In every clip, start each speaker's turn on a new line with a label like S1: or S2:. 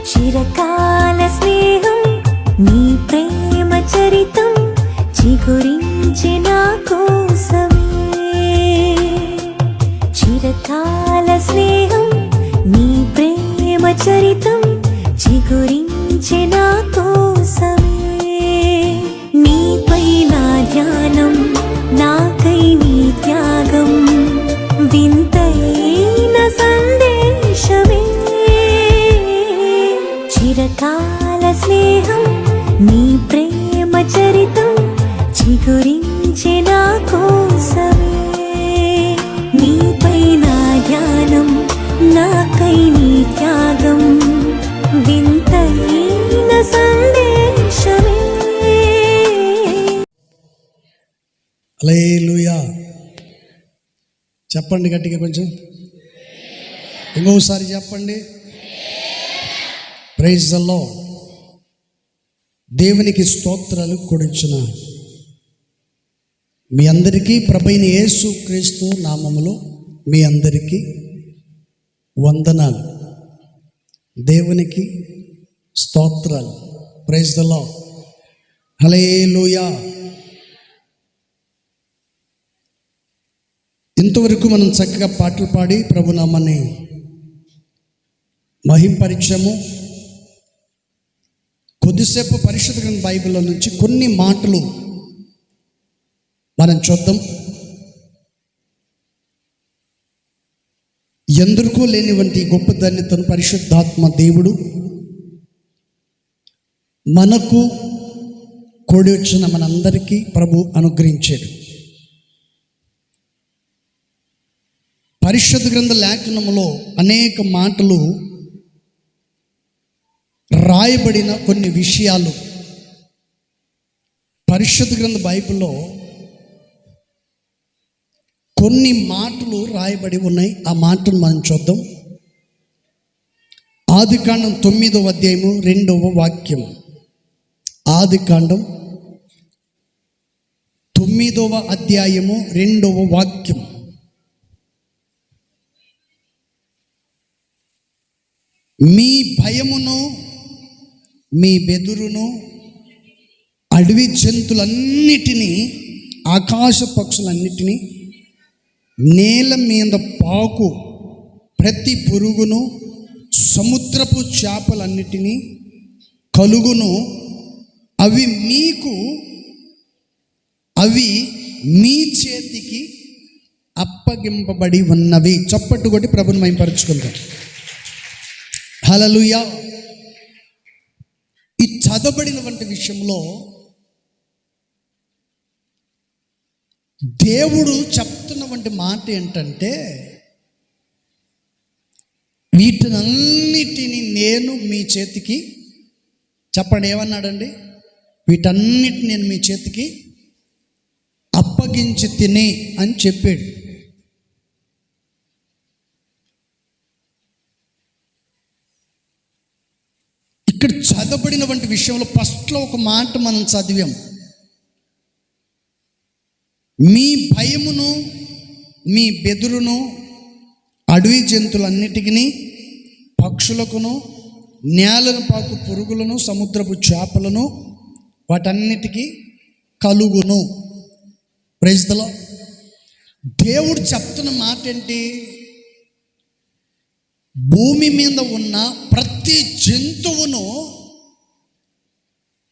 S1: చిరకాల స్నేహం నీ ప్రేమ చరితం చిగురించే నా కోసమే. చిరకాల స్నేహం నీ ప్రేమ చరితం చిగురించే నా కోసమే. నీపై నా ధ్యానం, నాకై నీ త్యాగం, వింతైన సందేశమే. చిరకాల స్నేహం నీ ప్రేమ చరితం చిగురించే నా కోసమే. నీపై నా ధ్యానం, నాకై నీ త్యాగం, వింతైన సందేశమే.
S2: హల్లెలూయా చెప్పండి గట్టిగా, కొంచెం ఇంకొకసారి చెప్పండి. Praise the lord. దేవునికి స్తోత్రాలు కూడించిన మీ అందరికీ ప్రభువైన యేసు క్రీస్తు నామములో మీ అందరికీ వందనాలు. దేవునికి స్తోత్రాలు. Praise the lord. హల్లెలూయా. ఇంతవరకు మనం చక్కగా పాటలు పాడి ప్రభునామాన్ని మహింపరిచాము. కొద్దిసేపు పరిశుద్ధ గ్రంథ బైబిల్లో నుంచి కొన్ని మాటలు మనం చూద్దాం. ఎందరికో లేనివంటి గొప్ప ధన్యతను పరిశుద్ధాత్మ దేవుడు మనకు కూడి వచ్చిన మనందరికీ ప్రభు అనుగ్రహించాడు. పరిశుద్ధ గ్రంథ లేఖనములో అనేక మాటలు రాయబడిన కొన్ని విషయాలు పరిశుద్ధ గ్రంథ బైబిల్లో కొన్ని మాటలు రాయబడి ఉన్నాయి. ఆ మాటలు మనం చూద్దాం. ఆదికాండం 9వ అధ్యాయము 2వ వాక్యం. ఆదికాండం 9వ అధ్యాయము 2వ వాక్యం. మీ భయమును మీ బెదురును అడవి జంతువులన్నిటినీ, ఆకాశ పక్షులన్నిటినీ, నేల మీద పాకు ప్రతి పురుగును, సముద్రపు చేపలన్నిటినీ కలుగును. అవి మీ చేతికి అప్పగింపబడి ఉన్నవి. చప్పట్టు కొట్టి ప్రభుని మహిమపరచుకుందాం. హల్లెలూయా. ఈ చదవబడినటువంటి విషయంలో దేవుడు చెప్తున్నటువంటి మాట ఏంటంటే, వీటన్నిటిని నేను మీ చేతికి, చెప్పండి ఏమన్నాడండి? వీటన్నిటిని నేను మీ చేతికి అప్పగించి తిని అని చెప్పాడు. ఇక్కడ చదవబడినటువంటి విషయంలో ఫస్ట్లో ఒక మాట మనం చదివాం. మీ భయమును మీ బెదురును అడవి జంతువులన్నిటికీ, పక్షులకును, నేలను పాకు పురుగులను, సముద్రపు చేపలను, వాటన్నిటికీ కలుగును. Praise the lord. దేవుడు చెప్తున్న మాట ఏంటి? భూమి మీద ఉన్న ప్రతి జంతువును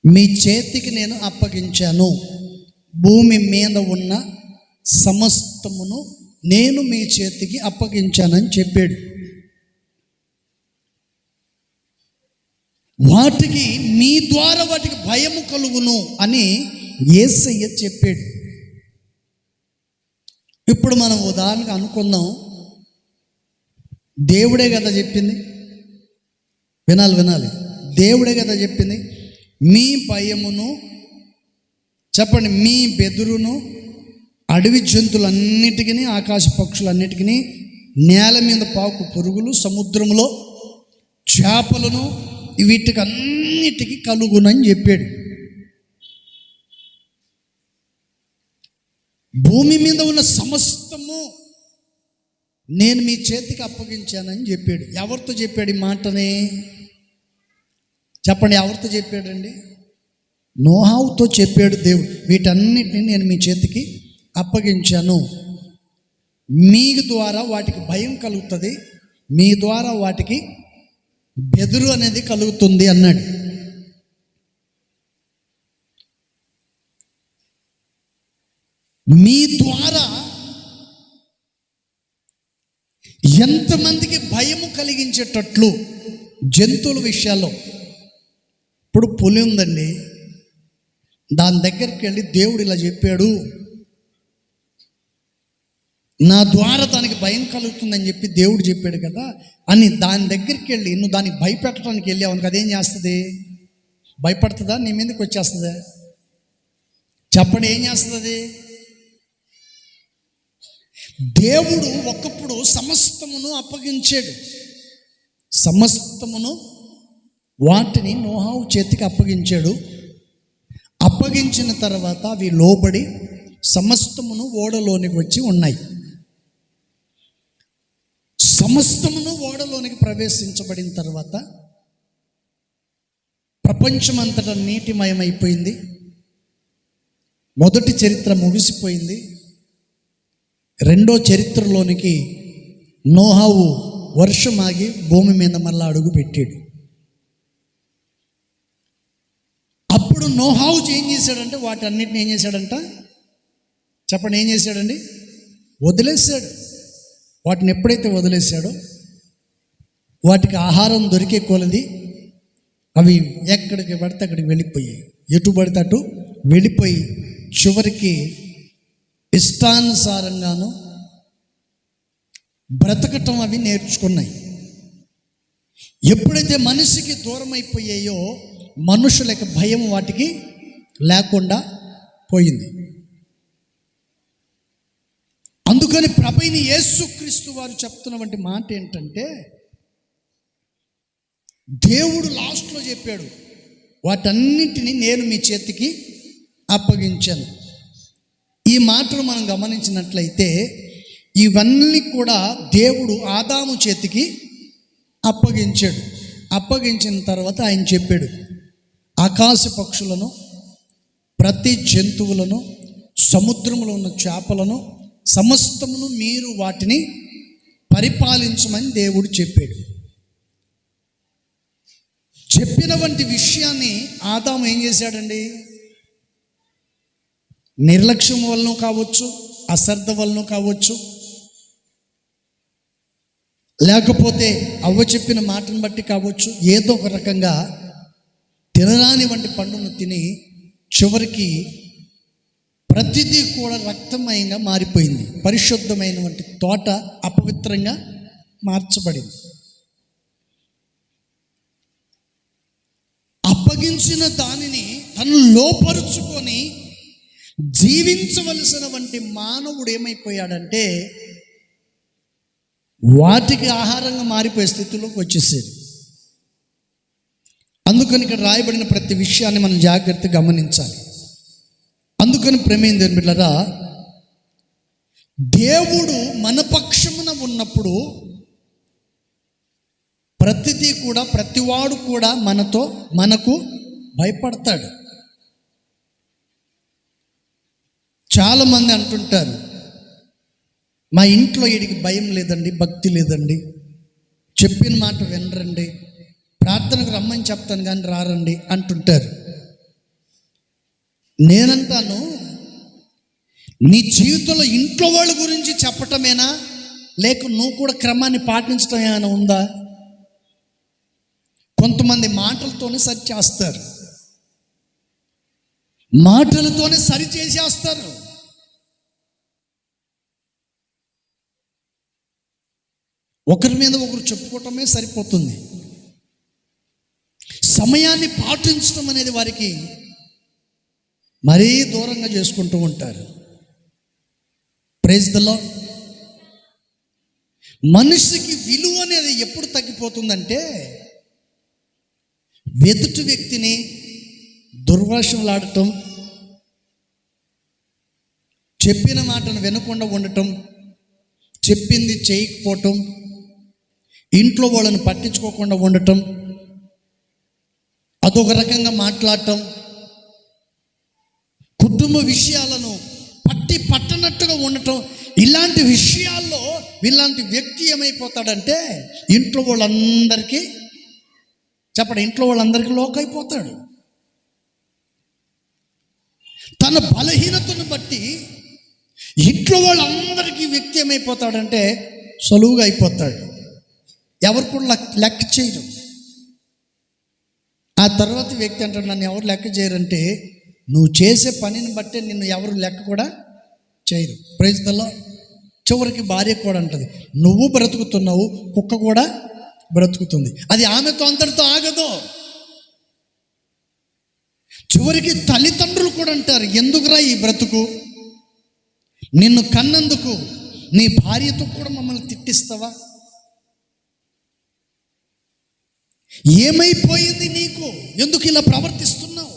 S2: మీ చేతికి నేను అప్పగించాను. భూమి మీద ఉన్న సమస్తమును నేను మీ చేతికి అప్పగించానని చెప్పాడు. వాటికి మీ ద్వారా వాటికి భయము కలుగును అని యేసయ్య చెప్పాడు. ఇప్పుడు మనం ఉదాహరణగా అనుకుందాం, దేవుడే కదా చెప్పింది. వినాలి. దేవుడే కదా చెప్పింది. మీ భయమును, చెప్పండి, మీ బెదురును అడవి జంతువులన్నిటికీ, ఆకాశ పక్షులన్నిటికీ, నేల మీద పాకు పురుగులు, సముద్రంలో చేపలను, వీటికి అన్నిటికీ కలుగునని చెప్పాడు. భూమి మీద ఉన్న సమస్తము నేను మీ చేతికి అప్పగించానని చెప్పాడు. ఎవరితో చెప్పాడు ఈ మాటని? చెప్పండి, ఎవరితో చెప్పాడండి? నోహావుతో చెప్పాడు దేవుడు. వీటన్నిటిని నేను మీ చేతికి అప్పగించాను, మీ ద్వారా వాటికి భయం కలుగుతుంది, మీ ద్వారా వాటికి బెదురు అనేది కలుగుతుంది అన్నాడు. మీ ద్వారా ఎంతమందికి భయము కలిగించేటట్లు జంతువుల విషయాల్లో. ఇప్పుడు పులి ఉందండి, దాని దగ్గరికి వెళ్ళి దేవుడు ఇలా చెప్పాడు, నా ద్వారా దానికి భయం కలుగుతుందని చెప్పి దేవుడు చెప్పాడు కదా అని దాని దగ్గరికి వెళ్ళి నువ్వు దానికి భయపెట్టడానికి వెళ్ళావు అనుకో, అదేం చేస్తుంది? భయపడుతుందా? నీ మీదకి వచ్చేస్తుందా? చెప్పండి, ఏం చేస్తుంది అది? దేవుడు ఒకప్పుడు సమస్తమును అప్పగించాడు, సమస్తమును వాటిని నోహావు చేతికి అప్పగించాడు. అప్పగించిన తర్వాత అవి లోబడి సమస్తమును ఓడలోనికి వచ్చి ఉన్నాయి. సమస్తమును ఓడలోనికి ప్రవేశించబడిన తర్వాత ప్రపంచమంతటా నీటిమయమైపోయింది. మొదటి చరిత్ర ముగిసిపోయింది. రెండో చరిత్రలోనికి నోహావు వర్షం ఆగి భూమి మీద మళ్ళీ అడుగు పెట్టాడు. అప్పుడు నోహావు ఏం చేశాడంటే వాటన్నిటిని ఏం చేశాడంట? చెప్పండి, ఏం చేశాడండి? వదిలేశాడు. వాటిని ఎప్పుడైతే వదిలేశాడో వాటికి ఆహారం దొరికే కొలది అవి ఎక్కడికి పడితే అక్కడికి వెళ్ళిపోయాయి, ఎటు పడితే అటు వెళ్ళిపోయి చివరికి ఇష్టానుసారంగాను బ్రతకటం అవి నేర్చుకున్నాయి. ఎప్పుడైతే మనిషికి దూరం అయిపోయాయో మనుషులకు భయం వాటికి లేకుండా పోయింది. అందుకని ప్రభువైన యేసుక్రీస్తు వారు చెప్తున్నటువంటి మాట ఏంటంటే, దేవుడు లాస్ట్లో చెప్పాడు, వాటన్నిటిని నేను మీ చేతికి అప్పగించాను. ఈ మాటలు మనం గమనించినట్లయితే ఇవన్నీ కూడా దేవుడు ఆదాము చేతికి అప్పగించాడు. అప్పగించిన తర్వాత ఆయన చెప్పాడు, ఆకాశ పక్షులను, ప్రతి జంతువులను, సముద్రంలో ఉన్న చేపలను సమస్తమును మీరు వాటిని పరిపాలించమని దేవుడు చెప్పాడు. చెప్పిన వంటి విషయాన్ని ఆదాము ఏం చేశాడండి? నిర్లక్ష్యం వలన కావచ్చు, అశ్రద్ధ వలన కావచ్చు, లేకపోతే అవ్వ చెప్పిన మాటను బట్టి కావచ్చు, ఏదో ఒక రకంగా తినరాని వంటి పండును తిని చివరికి ప్రతిదీ కూడా రక్తమయంగా మారిపోయింది. పరిశుద్ధమైన వంటి తోట అపవిత్రంగా మార్చబడింది. అప్పగించిన దానిని తను లోపరుచుకొని జీవించవలసిన వంటి మానవుడు ఏమైపోయాడంటే వాటికి ఆహారంగా మారిపోయే స్థితిలోకి వచ్చేసేది. అందుకని ఇక్కడ రాయబడిన ప్రతి విషయాన్ని మనం జాగ్రత్తగా గమనించాలి. అందుకని ప్రేమైన దేవుని బిడ్డలారా, దేవుడు మన పక్షమున ఉన్నప్పుడు ప్రతిదీ కూడా, ప్రతివాడు కూడా మనకు భయపడతాడు. చాలామంది అంటుంటారు, మా ఇంట్లో వీడికి భయం లేదండి, భక్తి లేదండి, చెప్పిన మాట వినరండి, ప్రార్థనకు రమ్మని చెప్తాను కానీ రారండి అంటుంటారు. నేనంటాను, నీ జీవితంలో ఇంట్లో వాళ్ళ గురించి చెప్పటమేనా, లేక నువ్వు కూడా క్రమాన్ని పాటించడం ఏమైనా ఉందా? కొంతమంది మాటలతోనే సరి చేస్తారు, మాటలతోనే సరి చేసేస్తారు. ఒకరి మీద ఒకరు చెప్పుకోవటమే సరిపోతుంది. సమయాన్ని పాటించడం అనేది వారికి మరీ దూరంగా చేసుకుంటూ ఉంటారు. Praise the lord. మనిషికి విలువ అనేది ఎప్పుడు తగ్గిపోతుందంటే ఎదుటి వ్యక్తిని దుర్భాషలాడటం, చెప్పిన మాటను వినకుండా ఉండటం, చెప్పింది చేయకపోవటం, ఇంట్లో వాళ్ళని పట్టించుకోకుండా ఉండటం, అదొక రకంగా మాట్లాడటం, కుటుంబ విషయాలను పట్టనట్టుగా ఉండటం, ఇలాంటి విషయాల్లో ఇలాంటి వ్యక్తి ఏమైపోతాడంటే ఇంట్లో వాళ్ళందరికీ లోకైపోతాడు. తన బలహీనతను బట్టి ఇంట్లో వాళ్ళందరికీ వ్యక్తి ఏమైపోతాడంటే సులువుగా అయిపోతాడు. ఎవరు కూడా లెక్క చేయరు. ఆ తర్వాత వ్యక్తి అంటాడు, నన్ను ఎవరు లెక్క చేయరంటే నువ్వు చేసే పనిని బట్టే నిన్ను ఎవరు లెక్క కూడా చేయరు. Praise the lord. చివరికి భార్య కూడా అంటది, నువ్వు బ్రతుకుతున్నావు, కుక్క కూడా బ్రతుకుతుంది. అది ఆమెతో అంతటితో ఆగదు. చివరికి తల్లిదండ్రులు కూడా అంటారు, ఎందుకురా ఈ బ్రతుకు, నిన్ను కన్నందుకు నీ భార్యతో కూడా మమ్మల్ని తిట్టిస్తావా, ఏమైపోయింది నీకు, ఎందుకు ఇలా ప్రవర్తిస్తున్నావు?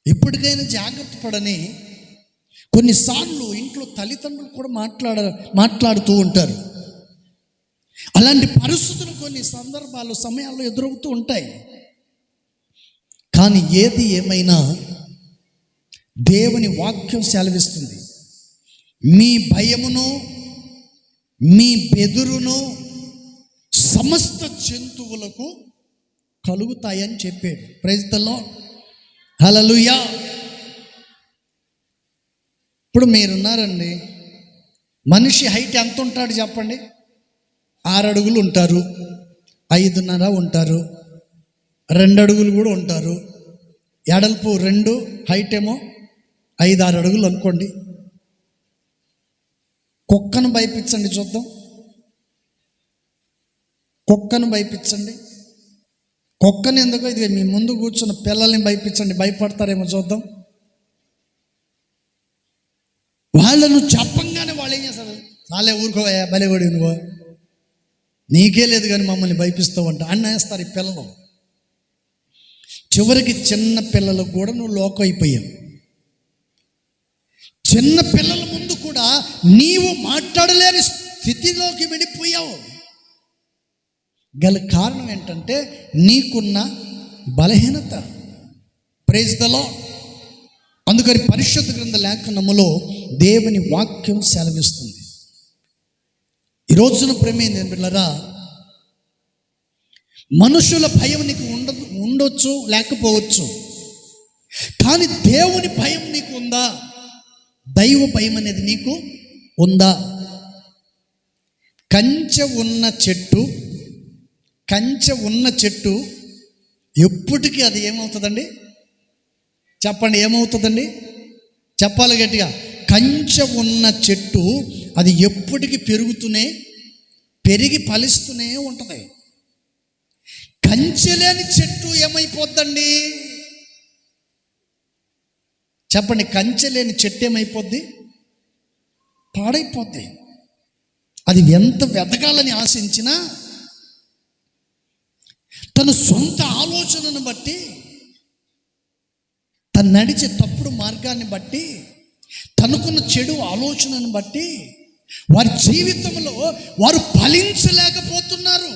S2: ఇప్పటికైనా జాగ్రత్త పడని కొన్నిసార్లు ఇంట్లో తల్లిదండ్రులు కూడా మాట్లాడుతూ ఉంటారు. అలాంటి పరిస్థితులు కొన్ని సందర్భాలు సమయాల్లో ఎదురవుతూ ఉంటాయి. కానీ ఏది ఏమైనా దేవుని వాక్యం సెలవిస్తుంది, మీ భయమును మీ బెదురును సమస్త జంతువులకు కలుగుతాయని చెప్పాడు. Praise the lord. హల్లెలూయా. ఇప్పుడు మీరున్నారండి, మనిషి హైట్ ఎంత ఉంటాడు చెప్పండి? 6 అడుగులు ఉంటారు, 5.5 ఉంటారు, 2 అడుగులు కూడా ఉంటారు. ఎడల్పు 2, హైట్ ఏమో 5-6 అడుగులు అనుకోండి. కుక్కను భయపించండి చూద్దాం. కుక్కను భయపించండి. కుక్కని ఎందుకో, ఇది మీ ముందు కూర్చున్న పిల్లల్ని భయపించండి, భయపడతారేమో చూద్దాం. వాళ్ళను చెప్పంగానే వాళ్ళు ఏం చేస్తారు, చాలే ఊరుకోవా, బలిగొడి నువ్వు, నీకే లేదు కానీ మమ్మల్ని భయపిస్తావంట అన్నేస్తారు ఈ పిల్లలు. చివరికి చిన్న పిల్లలకు కూడా నువ్వు లోకం అయిపోయావు. చిన్న పిల్లల ముందు కూడా నీవు మాట్లాడలేని స్థితిలోకి వెళ్ళిపోయావు. గల కారణం ఏంటంటే నీకున్న బలహీనత. Praise the lord. అందుకని పరిశుద్ధ గ్రంథ లేఖనములో దేవుని వాక్యం సెలవిస్తుంది. ఈ రోజున ప్రేమైన బిడ్డలారా, మనుషుల భయం నీకు ఉండొచ్చు, లేకపోవచ్చు, కానీ దేవుని భయం నీకు ఉందా? దైవ భయం అనేది నీకు ఉందా? కంచె ఉన్న చెట్టు ఎప్పటికీ అది ఏమవుతుందండి? చెప్పండి, ఏమవుతుందండి? చెప్పాలి గట్టిగా. కంచె ఉన్న చెట్టు అది ఎప్పటికీ పెరిగి ఫలిస్తూనే ఉంటుంది. కంచె లేని చెట్టు ఏమైపోద్దండి? చెప్పండి, కంచె లేని చెట్టు ఏమైపోద్ది? పాడైపోద్ది. అది ఎంత వెతకాలని ఆశించినా తన సొంత ఆలోచనను బట్టి, తను నడిచే తప్పుడు మార్గాన్ని బట్టి, తనకున్న చెడు ఆలోచనను బట్టి వారి జీవితంలో వారు ఫలించలేకపోతున్నారు,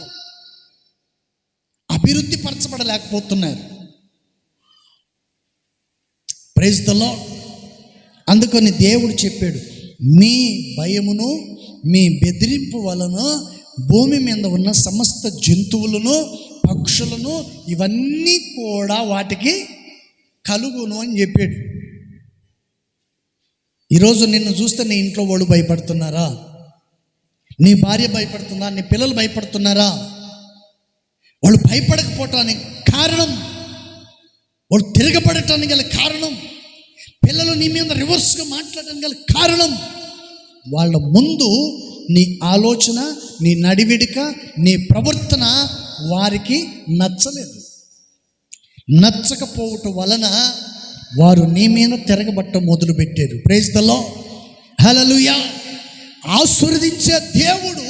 S2: అభివృద్ధి పరచబడలేకపోతున్నారు. Praise the lord. అందుకని దేవుడు చెప్పాడు, మీ భయమును మీ బెదిరింపు వలన భూమి మీద ఉన్న సమస్త జంతువులను, పక్షులను, ఇవన్నీ కూడా వాటికి కలుగును అని చెప్పాడు. ఈరోజు నిన్ను చూస్తే నీ ఇంట్లో వాళ్ళు భయపడుతున్నారా? నీ భార్య భయపడుతుందా? నీ పిల్లలు భయపడుతున్నారా? వాళ్ళు భయపడకపోవటానికి కారణం, వాళ్ళు తిరగబడటానికి గల కారణం, పిల్లలు నీ మీద రివర్స్గా మాట్లాడటానికి గల కారణం, వాళ్ళ ముందు నీ ఆలోచన, నీ నడివిడిక, నీ ప్రవర్తన వారికి నచ్చలేదు. నచ్చకపోవటం వలన వారు నీ మీద తిరగబట్టం మొదలుపెట్టారు. Praise the lord. హల్లెలూయా. ఆశీర్వదించే దేవుడు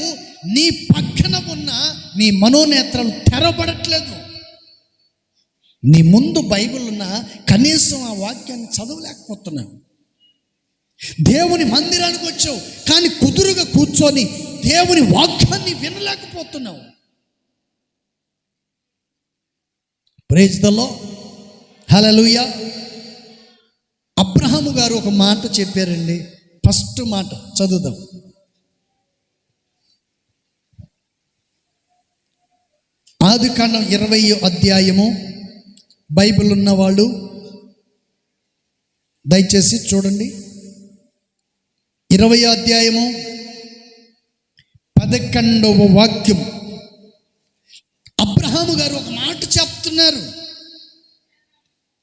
S2: నీ పక్కన ఉన్న నీ మనోనేత్రాలు తెరబడట్లేదు. నీ ముందు బైబిల్ ఉన్న కనీసం ఆ వాక్యాన్ని చదవలేకపోతున్నావు. దేవుని మందిరానికి వచ్చావు కానీ కుదురుగా కూర్చొని దేవుని వాక్యాన్ని వినలేకపోతున్నావు. ప్రైజ్ ద లార్డ్, హల్లెలూయా. అబ్రహాము గారు ఒక మాట చెప్పారండి. ఫస్ట్ మాట చదువుదాం. ఆదికాండం 20వ అధ్యాయము. బైబిల్ ఉన్నవాళ్ళు దయచేసి చూడండి. 20వ అధ్యాయము 11వ వాక్యం. అబ్రహాము గారు ఒక మాట చెప్తున్నారు.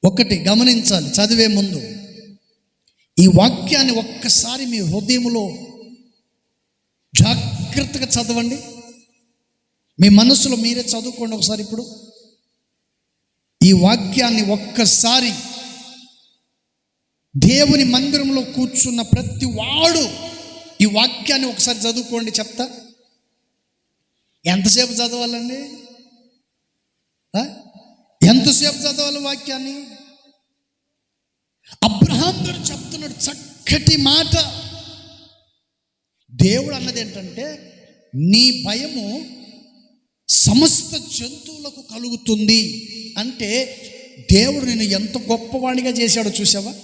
S2: ఒకటి గమనించాలి చదివే ముందు. ఈ వాక్యాన్ని ఒక్కసారి మీ హృదయంలో జాగ్రత్తగా చదవండి. మీ మనసులో మీరే చదువుకోండి ఒకసారి. ఇప్పుడు ఈ వాక్యాన్ని ఒక్కసారి దేవుని మందిరంలో కూర్చున్న ప్రతి వాడు ఈ వాక్యాన్ని ఒకసారి చదువుకోండి. చెప్తా. ఎంతసేపు చదవాలండి? ఎంతసేపు చదవాలి వాక్యాన్ని? అబ్రహాం గారు చెప్తున్నాడు చక్కటి మాట. దేవుడు అన్నది ఏంటంటే, నీ భయము సమస్త జంతువులకు కలుగుతుంది అంటే, దేవుడు నేను ఎంత గొప్పవాడిగా చేశాడో చూసావా?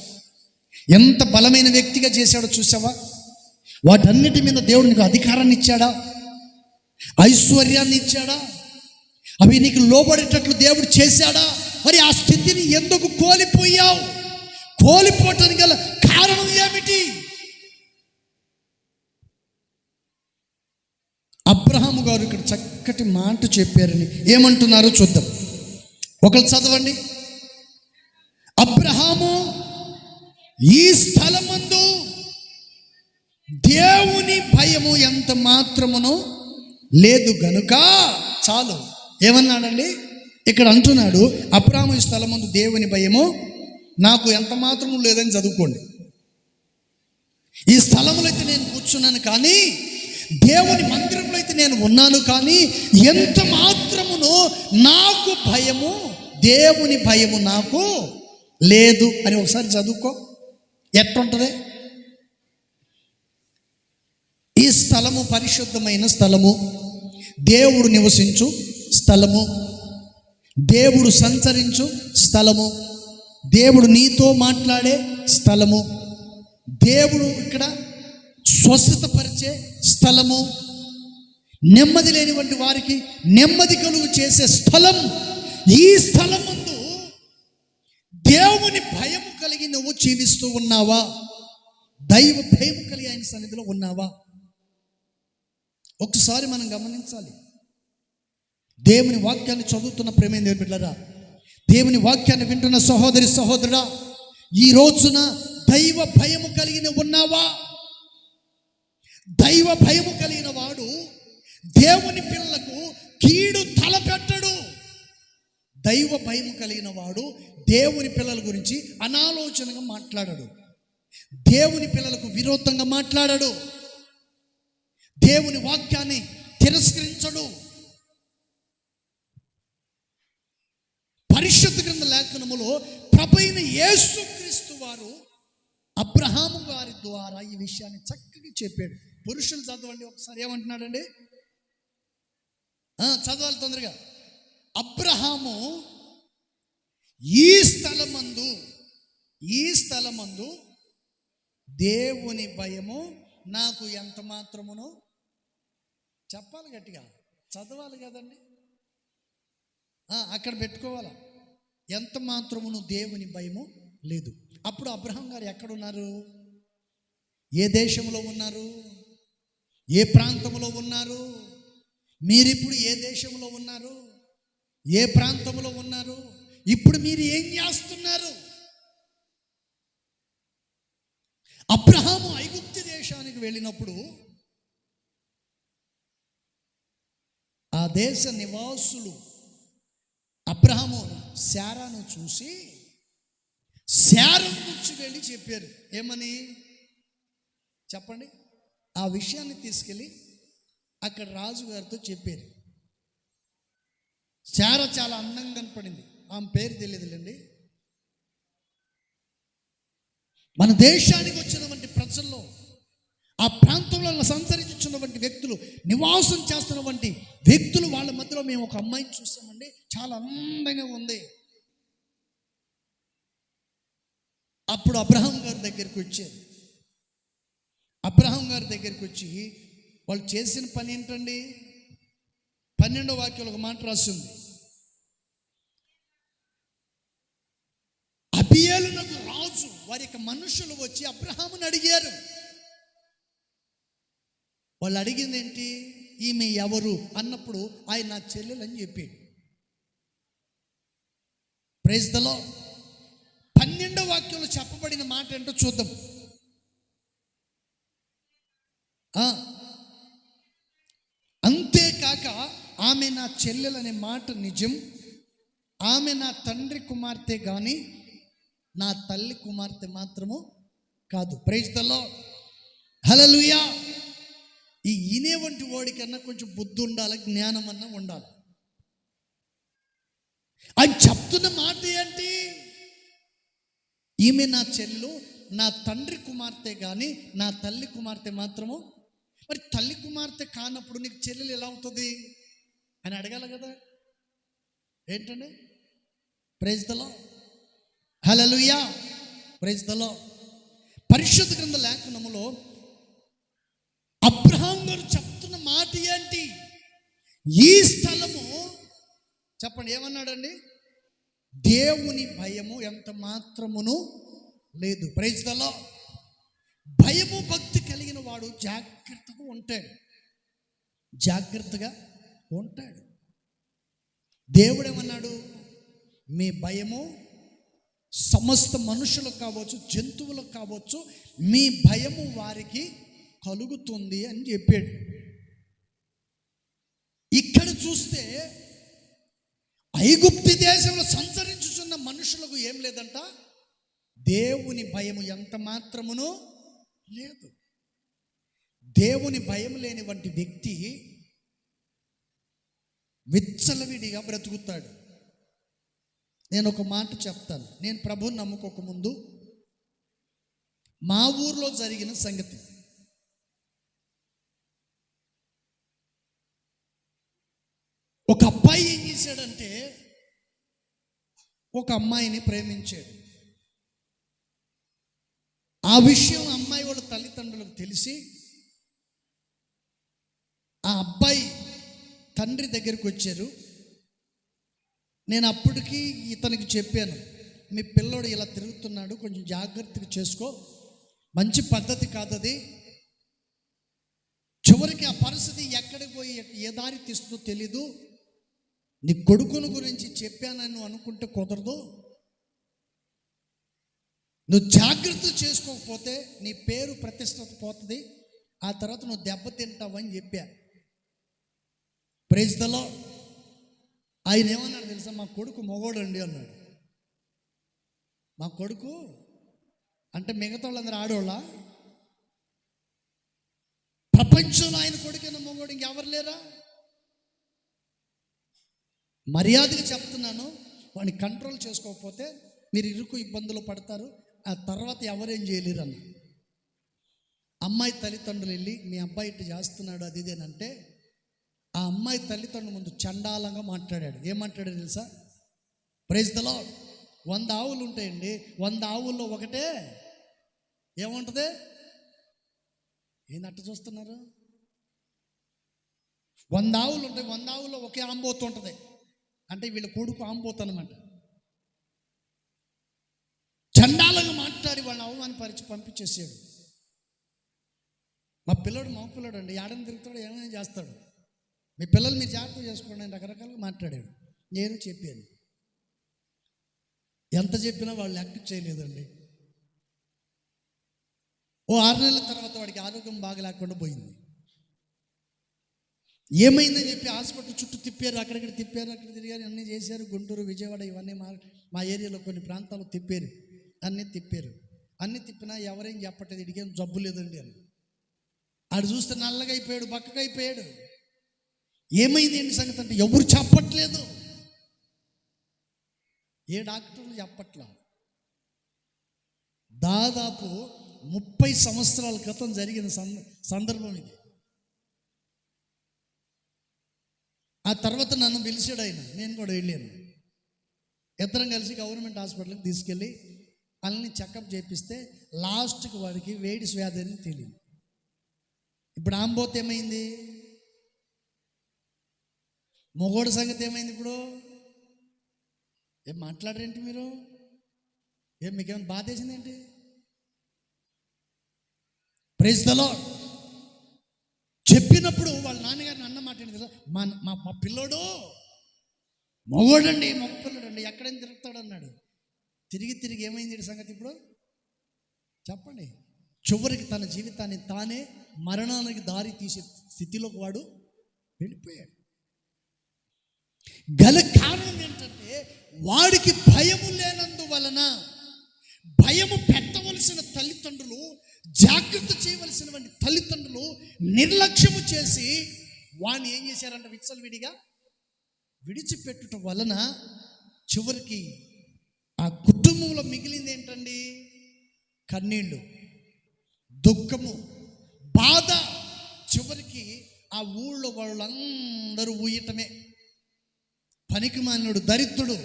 S2: ఎంత బలమైన వ్యక్తిగా చేశాడో చూసావా? వాటన్నిటి మీద దేవుడు నీకు అధికారాన్ని ఇచ్చాడా? ఐశ్వర్యాన్ని ఇచ్చాడా? అవి నీకు లోబడేటట్లు దేవుడు చేశాడా? మరి ఆ స్థితిని ఎందుకు కోల్పోయావు? కోల్పోవటానికి గల కారణం ఏమిటి? అబ్రహాము గారు ఇక్కడ చక్కటి మాట చెప్పారని ఏమంటున్నారో చూద్దాం. ఒకరు చదవండి. అబ్రహాము ఈ స్థలమందు దేవుని భయము ఎంత మాత్రమునో లేదు గనుక. చాలు. ఏమన్నాడండి? ఇక్కడ అంటున్నాడు, అబ్రహాము ఈ స్థలమందు దేవుని భయము నాకు ఎంత మాత్రము లేదని చదువుకోండి. ఈ స్థలంలో అయితే నేను కూర్చున్నాను, కానీ దేవుని మందిరంలో అయితే నేను ఉన్నాను, కానీ ఎంత మాత్రమునో నాకు భయము, దేవుని భయము నాకు లేదు అని ఒకసారి చదువుకో. ఎట్లుంటుంది? ఈ స్థలము పరిశుద్ధమైన స్థలము, దేవుడు నివసించు స్థలము, దేవుడు సంచరించు స్థలము, దేవుడు నీతో మాట్లాడే స్థలము, దేవుడు ఇక్కడ స్వస్థతపరిచే స్థలము, నెమ్మది లేనివంటి వారికి నెమ్మది కలుగు చేసే స్థలం. ఈ స్థలం ముందు దేవుని భయము కలిగి నువ్వు జీవిస్తూ ఉన్నావా? దైవ భయము కలిగి ఆయన సన్నిధిలో ఉన్నావా? ఒకసారి మనం గమనించాలి. దేవుని వాక్యాన్ని చదువుతున్న ప్రేమైన దేవుని బిడ్డలారా, దేవుని వాక్యాన్ని వింటున్న సహోదరి సహోదరుడా, ఈ రోజున దైవ భయము కలిగిన ఉన్నావా? దైవ భయము కలిగిన వాడు దేవుని పిల్లలకు కీడు తలపెట్టడు. దైవ భయము కలిగిన వాడు దేవుని పిల్లల గురించి అనాలోచనగా మాట్లాడడు. దేవుని పిల్లలకు విరోధంగా మాట్లాడడు. దేవుని వాక్యాన్ని తిరస్కరించడు. పరిశుద్ధ గ్రంథ లేఖనములో ప్రభువైన యేసుక్రీస్తు వారు అబ్రహాము గారి ద్వారా ఈ విషయాన్ని చక్కగా చెప్పాడు. పురుషులు చదవండి ఒకసారి. ఏమంటున్నాడండి? చదవాలి తొందరగా. అబ్రహాము ఈ స్థలమందు దేవుని భయము నాకు ఎంత మాత్రమునో, చెప్పాలి గట్టిగా, చదవాలి కదండి. అక్కడ పెట్టుకోవాలా. ఎంత మాత్రమును దేవుని భయము లేదు. అప్పుడు అబ్రహాం గారు ఎక్కడున్నారు? ఏ దేశంలో ఉన్నారు? ఏ ప్రాంతంలో ఉన్నారు? మీరిప్పుడు ఏ దేశంలో ఉన్నారు? ఏ ప్రాంతంలో ఉన్నారు? ఇప్పుడు మీరు ఏం చేస్తున్నారు? అబ్రహాము ఐగుప్తు దేశానికి వెళ్ళినప్పుడు ఆ దేశ నివాసులు అబ్రహాము శారాను చూసి శారం గురించి వెళ్ళి చెప్పారు. ఏమని చెప్పండి? ఆ విషయాన్ని తీసుకెళ్ళి అక్కడ రాజుగారితో చెప్పారు. శారా చాలా అందంగా కనపడింది. ఆమె పేరు తెలియదులేండి. మన దేశానికి వచ్చినటువంటి ప్రజల్లో ఆ ప్రాంతంలో సంచరించున్నటువంటి వ్యక్తులు, నివాసం చేస్తున్నటువంటి వ్యక్తులు, వాళ్ళ మధ్యలో మేము ఒక అమ్మాయిని చూసామండి, చాలా అందంగా ఉంది. అప్పుడు అబ్రహాం గారి దగ్గరికి వచ్చారు. అబ్రహాం గారి దగ్గరికి వచ్చి వాళ్ళు చేసిన పని ఏంటండి? 12వ వాక్యంలో ఒక మాట రాసింది, అబీయేలునకు రాజు వారి యొక్క మనుషులు వచ్చి అబ్రహాముని అడిగారు. వాళ్ళు అడిగింది ఏంటి? ఈమె ఎవరు అన్నప్పుడు ఆయన నా చెల్లెలు అని చెప్పాడు. Praise the lord. 12వ వాక్యంలో చెప్పబడిన మాట ఏంటో చూద్దాం. అంతేకాక ఆమె నా చెల్లెలనే మాట నిజం, ఆమె నా తండ్రి కుమార్తె కానీ నా తల్లి కుమార్తె మాత్రము కాదు. Praise the lord. హల్లెలూయా. ఈ ఈనే వంటి వాడికన్నా కొంచెం బుద్ధి ఉండాలి, జ్ఞానం అన్నా ఉండాలి. ఆయన చెప్తున్న మాట ఏంటి? ఈమె నా చెల్లు, నా తండ్రి కుమార్తె కానీ నా తల్లి కుమార్తె మాత్రము. మరి తల్లి కుమార్తె కానప్పుడు నీకు చెల్లెలు ఎలా అవుతుంది అని అడగాలి కదా. ఏంటండి? Praise the lord. Hallelujah. Praise the lord. పరిశుద్ధ గ్రంథ లేఖనములో అబ్రహాం గారు చెప్తున్న మాట ఏంటి? ఈ స్థలము చెప్పండి ఏమన్నాడండి? దేవుని భయము ఎంత మాత్రమును లేదు. Praise the lord. భయము భక్తి కలిగిన వాడు జాగ్రత్తగా ఉంటాడు, జాగ్రత్తగా ఉంటాడు. దేవుడు ఏమన్నాడు? మీ భయము సమస్త మనుషులకు కావచ్చు, జంతువులకు కావచ్చు, మీ భయము వారికి కలుగుతుంది అని చెప్పాడు. ఇక్కడ చూస్తే ఐగుప్తు దేశంలో సంచరించుచున్న మనుషులకు ఏం లేదంట, దేవుని భయము ఎంత మాత్రమును లేదు. దేవుని భయం లేని వంటి వ్యక్తి విచ్చలవిడిగా బ్రతుకుతాడు. నేను ఒక మాట చెప్తాను. నేను ప్రభువుని నమ్ముకోక ముందు మా ఊర్లో జరిగిన సంగతి. ఒక అబ్బాయి ఏం చేశాడంటే ఒక అమ్మాయిని ప్రేమించాడు. ఆ విషయం అమ్మాయి వాళ్ళ తల్లిదండ్రులకు తెలిసి ఆ అబ్బాయి తండ్రి దగ్గరికి వచ్చారు. నేను అప్పటికి ఇతనికి చెప్పాను, మీ పిల్లోడు ఇలా తిరుగుతున్నాడు, కొంచెం జాగ్రత్తగా చేసుకో, మంచి పద్ధతి కాదది. చివరికి ఆ పరిస్థితి ఎక్కడికి పోయి ఏ దారి తీస్తుందో తెలీదు. నీ కొడుకుని గురించి చెప్పానని అనుకుంటే కుదరదు. నువ్వు జాగ్రత్త చేసుకోకపోతే నీ పేరు ప్రతిష్టత పోతుంది, ఆ తర్వాత నువ్వు దెబ్బతింటావని చెప్పా. Praise the lord. ఆయన ఏమన్నాడు తెలుసా? మా కొడుకు మగోడండి అన్నాడు. మా కొడుకు అంటే మిగతా వాళ్ళందరూ ఆడోళ్ళ? ప్రపంచంలో ఆయన కొడుకైనా మగోడు ఇంకెవరు లేరా? మర్యాదగా చెప్తున్నాను, వాడిని కంట్రోల్ చేసుకోకపోతే మీరు ఇరుకు ఇబ్బందులు పడతారు, ఆ తర్వాత ఎవరేం చేయలేరు అన్న. అమ్మాయి తల్లిదండ్రులు వెళ్ళి మీ అబ్బాయి ఇటు చేస్తున్నాడు అది ఇదేనంటే ఆ అమ్మాయి తల్లిదండ్రుల ముందు చండాలంగా మాట్లాడాడు. ఏం మాట్లాడాడు తెలుసా? Praise the lord. 100 ఆవులు ఉంటాయండి, 100 ఆవుల్లో ఒకటే ఏముంటుంది? ఏంటట్టు చూస్తున్నారు? 100 ఆవులు ఉంటాయి, 100 ఆవుల్లో ఒకే ఆంబోతు ఉంటుంది. అంటే వీళ్ళ కొడుకు ఆంబోతు అనమాట. చండాలంగా మాట్లాడి వాళ్ళని అవమానపరిచి పంపించేసాడు. మా పిల్లడు మగ పిల్లడు అండి, ఏడని తిరుగుతాడు, ఏమైనా చేస్తాడు. మీ పిల్లలు మీరు జాగ్రత్త చేసుకోండి అని రకరకాలుగా మాట్లాడాడు. నేను చెప్పాను, ఎంత చెప్పినా వాళ్ళు యాక్టివ్ చేయలేదండి. ఓ 6 నెలల తర్వాత వాడికి ఆరోగ్యం బాగా లేకుండా పోయింది. ఏమైందని చెప్పి హాస్పిటల్ చుట్టూ తిప్పారు, అక్కడిక్కడ తిప్పారు, అక్కడ తిరిగారు, అన్నీ చేశారు. గుంటూరు, విజయవాడ ఇవన్నీ మా ఏరియాలో కొన్ని ప్రాంతాలు తిప్పారు, అన్నీ తిప్పారు. అన్నీ తిప్పినా ఎవరేం చెప్పట్లేదు, ఇడికేం జబ్బు లేదండి అని. ఆడు చూస్తే నల్లగా అయిపోయాడు, బక్కగా అయిపోయాడు. ఏమైంది ఏంటి సంగతి అంటే ఎవరు చెప్పట్లేదు, ఏ డాక్టర్లు చెప్పట్లా. దాదాపు 30 సంవత్సరాల క్రితం జరిగిన సందర్భం ఇది. ఆ తర్వాత నన్ను పిలిచాడు ఆయన, నేను కూడా వెళ్ళాను. ఇద్దరం కలిసి గవర్నమెంట్ హాస్పిటల్కి తీసుకెళ్ళి వాళ్ళని చెకప్ చేపిస్తే లాస్ట్కి వాడికి వేడిస్ వ్యాధి అని తెలియదు. ఇప్పుడు ఆంబోత్ ఏమైంది? మొగోడు సంగతి ఏమైంది? ఇప్పుడు ఏం మాట్లాడరేంటి మీరు? మీకేమైనా బాధ వేసిందేంటి? Praise the lord. చెప్పినప్పుడు వాళ్ళ నాన్నగారిని అన్న మాట ఏంటి తెలుసా? మా పిల్లోడు మగోడండి, మగ పిల్లోడండి, ఎక్కడైనా తిరుగుతాడు అన్నాడు. తిరిగి ఏమైంది సంగతి ఇప్పుడు చెప్పండి. చివరికి తన జీవితాన్ని తానే మరణానికి దారి తీసే స్థితిలోకి వాడు వెళ్ళిపోయాడు. గల కారణం ఏంటంటే వాడికి భయము లేనందువలన, భయము పెట్టవలసిన తల్లిదండ్రులు, జాగ్రత్త చేయవలసినటువంటి తల్లిదండ్రులు నిర్లక్ష్యము చేసి వాడిని ఏం చేశారంట? విచ్చలవిడిగా విడిచిపెట్టుట వలన చివరికి ఆ కుటుంబంలో మిగిలింది ఏంటండి? కన్నీళ్ళు, దుఃఖము, బాధ. చివరికి ఆ ఊళ్ళో వాళ్ళందరూ ఊయటమే. పనికిమాలినోడు, దరిద్రుడు,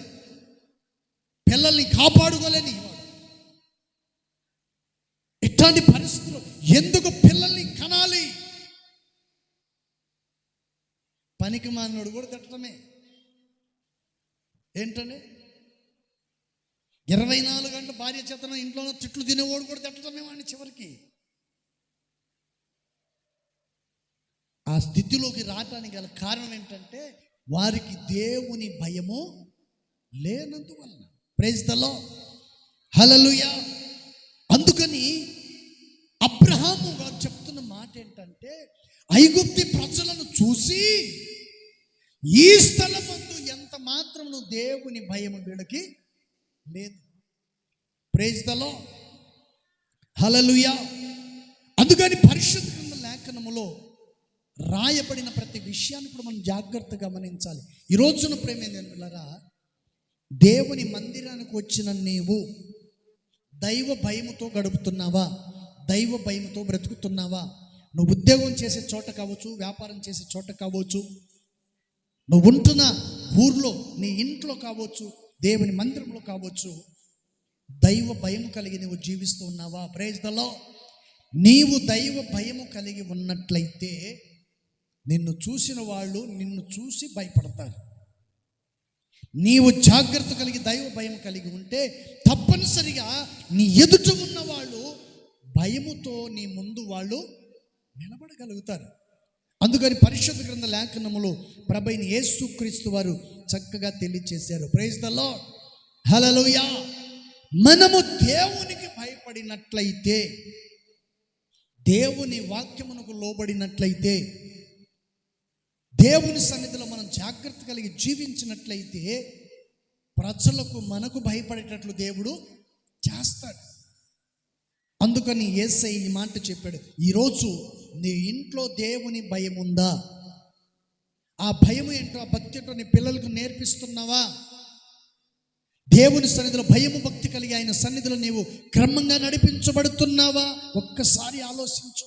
S2: పిల్లల్ని కాపాడుకోలేని వాడు. ఇట్లాంటి పరిస్థితులు ఎందుకు పిల్లల్ని కనాలి? పనికిమాలినోడు కూడా తిట్టడమే. ఏంటండి? 24 గంటలు భార్య చేతన ఇంట్లోనూ తిట్లు తినేవాడు కూడా తిట్టడమే వాడిని. చివరికి ఆ స్థితిలోకి రావటానికి గల కారణం ఏంటంటే వారికి దేవుని భయము లేనందువలన. Praise the lord, hallelujah. అందుకని అబ్రహాము గారు చెప్తున్న మాట ఏంటంటే, ఐగుప్తి ప్రజలను చూసి ఈ స్థలమందు ఎంత మాత్రము దేవుని భయము వీళ్ళకి లేదు. Praise the lord, hallelujah. అందుకని పరిశుద్ధ గ్రంథ లేఖనములో రాయబడిన ప్రతి విషయాన్ని కూడా మనం జాగ్రత్తగా గమనించాలి. ఈ రోజున ప్రేమేంద్రులారా, దేవుని మందిరానికి వచ్చిన నీవు దైవ భయముతో గడుపుతున్నావా? దైవ భయముతో బ్రతుకుతున్నావా? నువ్వు ఉద్యోగం చేసే చోట కావచ్చు, వ్యాపారం చేసే చోట కావచ్చు, నువ్వు ఉంటున్న ఊర్లో, నీ ఇంట్లో కావచ్చు, దేవుని మందిరంలో కావచ్చు, దైవ భయము కలిగి నువ్వు జీవిస్తూ ఉన్నావా? Praise the lord. నీవు దైవ భయము కలిగి ఉన్నట్లయితే నిన్ను చూసిన వాళ్ళు నిన్ను చూసి భయపడతారు. నీవు జాగ్రత్త కలిగి దైవ భయం కలిగి ఉంటే తప్పనిసరిగా నీ ఎదుట ఉన్న వాళ్ళు భయముతో నీ ముందు వాళ్ళు నిలబడగలుగుతారు. అందుకని పరిశుద్ధ గ్రంథ లేఖనములో ప్రభువైన యేసుక్రీస్తు వారు చక్కగా తెలియచేశారు. ప్రైజ్ ది లార్డ్, హల్లెలూయా. మనము దేవునికి భయపడినట్లయితే, దేవుని వాక్యమునకు లోబడినట్లయితే, దేవుని సన్నిధిలో మనం జాగ్రత్త కలిగి జీవించినట్లయితే ప్రజలకు మనకు భయపడేటట్లు దేవుడు చేస్తాడు. అందుకని యేసయ్య ఈ మాట చెప్పాడు. ఈరోజు నీ ఇంట్లో దేవుని భయం ఉందా? ఆ భయం ఏంటో, ఆ భక్తి ఏంటో నీ పిల్లలకు నేర్పిస్తున్నావా? దేవుని సన్నిధిలో భయము భక్తి కలిగి ఆయన సన్నిధిలో నీవు క్రమంగా నడిపించబడుతున్నావా? ఒక్కసారి ఆలోచించు.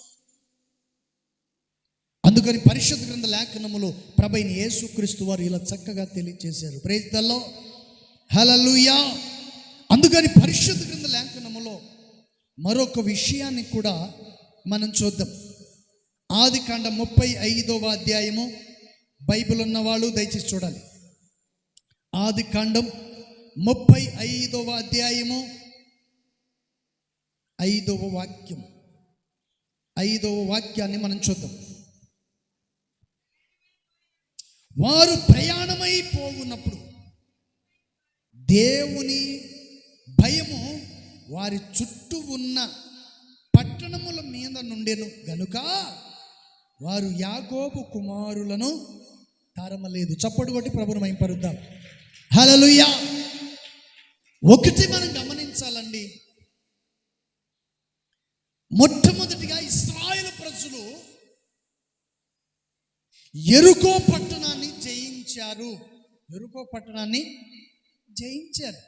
S2: అందుకని పరిశుద్ధ గ్రంథ లేఖనములో ప్రభువైన యేసుక్రీస్తు వారు ఇలా చక్కగా తెలియజేశారు. Praise the lord, hallelujah. అందుకని పరిశుద్ధ గ్రంథ లేఖనములో మరొక విషయాన్ని కూడా మనం చూద్దాం. ఆదికాండం 35వ అధ్యాయము. బైబిల్ ఉన్నవాళ్ళు దయచేసి చూడాలి. ఆదికాండం 35వ అధ్యాయము 5వ వాక్యం. 5వ వాక్యాన్ని మనం చూద్దాం. వారు ప్రయాణమైపోవున్నప్పుడు దేవుని భయము వారి చుట్టూ ఉన్న పట్టణముల మీద నుండెను గనుక వారు యాకోబు కుమారులను తరమలేదు. చప్పటి కొట్టి ప్రభువును మహిమపరుద్దాం. హల్లెలూయా. ఒకటి మనం గమనించాలండి. మొట్టమొదటిగా ఇశ్రాయేలు ప్రజలు యెరికో పట్టణాన్ని జయించారు. యెరికో పట్టణాన్ని జయించారు.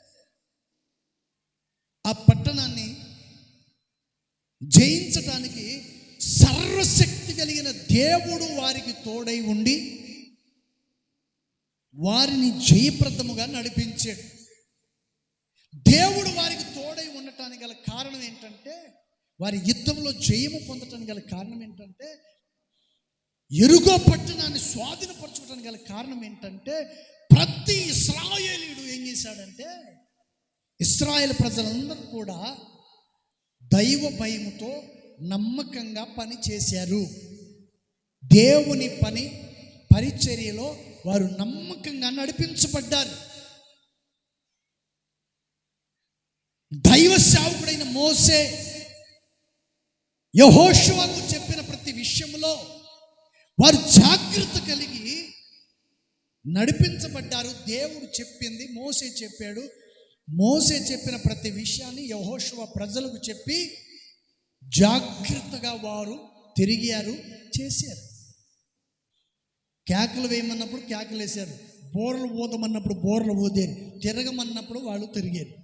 S2: ఆ పట్టణాన్ని జయించటానికి సర్వశక్తి కలిగిన దేవుడు వారికి తోడై ఉండి వారిని జయప్రదముగా నడిపించాడు. దేవుడు వారికి తోడై ఉండటానికి గల కారణం ఏంటంటే, వారి యుద్ధంలో జయము పొందటానికి గల కారణం ఏంటంటే, యెరికో పట్టణాన్ని స్వాధీనపరచుకోవడానికి గల కారణం ఏంటంటే, ప్రతి ఇశ్రాయేలీయుడు ఏం చేశాడంటే, ఇశ్రాయేల్ ప్రజలందరూ కూడా దైవ భయముతో నమ్మకంగా పని చేశారు. దేవుని పని పరిచర్యలో వారు నమ్మకంగా నడిపించబడ్డారు. దైవ సేవకుడైన మోసే యెహోషువకు చెప్పిన ప్రతి విషయంలో వారు జాగ్రత్త కలిగి నడిపించబడ్డారు. దేవుడు చెప్పింది మోసే చెప్పాడు. మోసే చెప్పిన ప్రతి విషయాన్ని యెహోషువ ప్రజలకు చెప్పి జాగ్రత్తగా వారు తిరిగారు, చేశారు. కేకలు వేయమన్నప్పుడు కేకలు వేశారు, బోర్లు ఊదమన్నప్పుడు బోర్లు ఊదారు, తిరగమన్నప్పుడు వాళ్ళు తిరిగారు.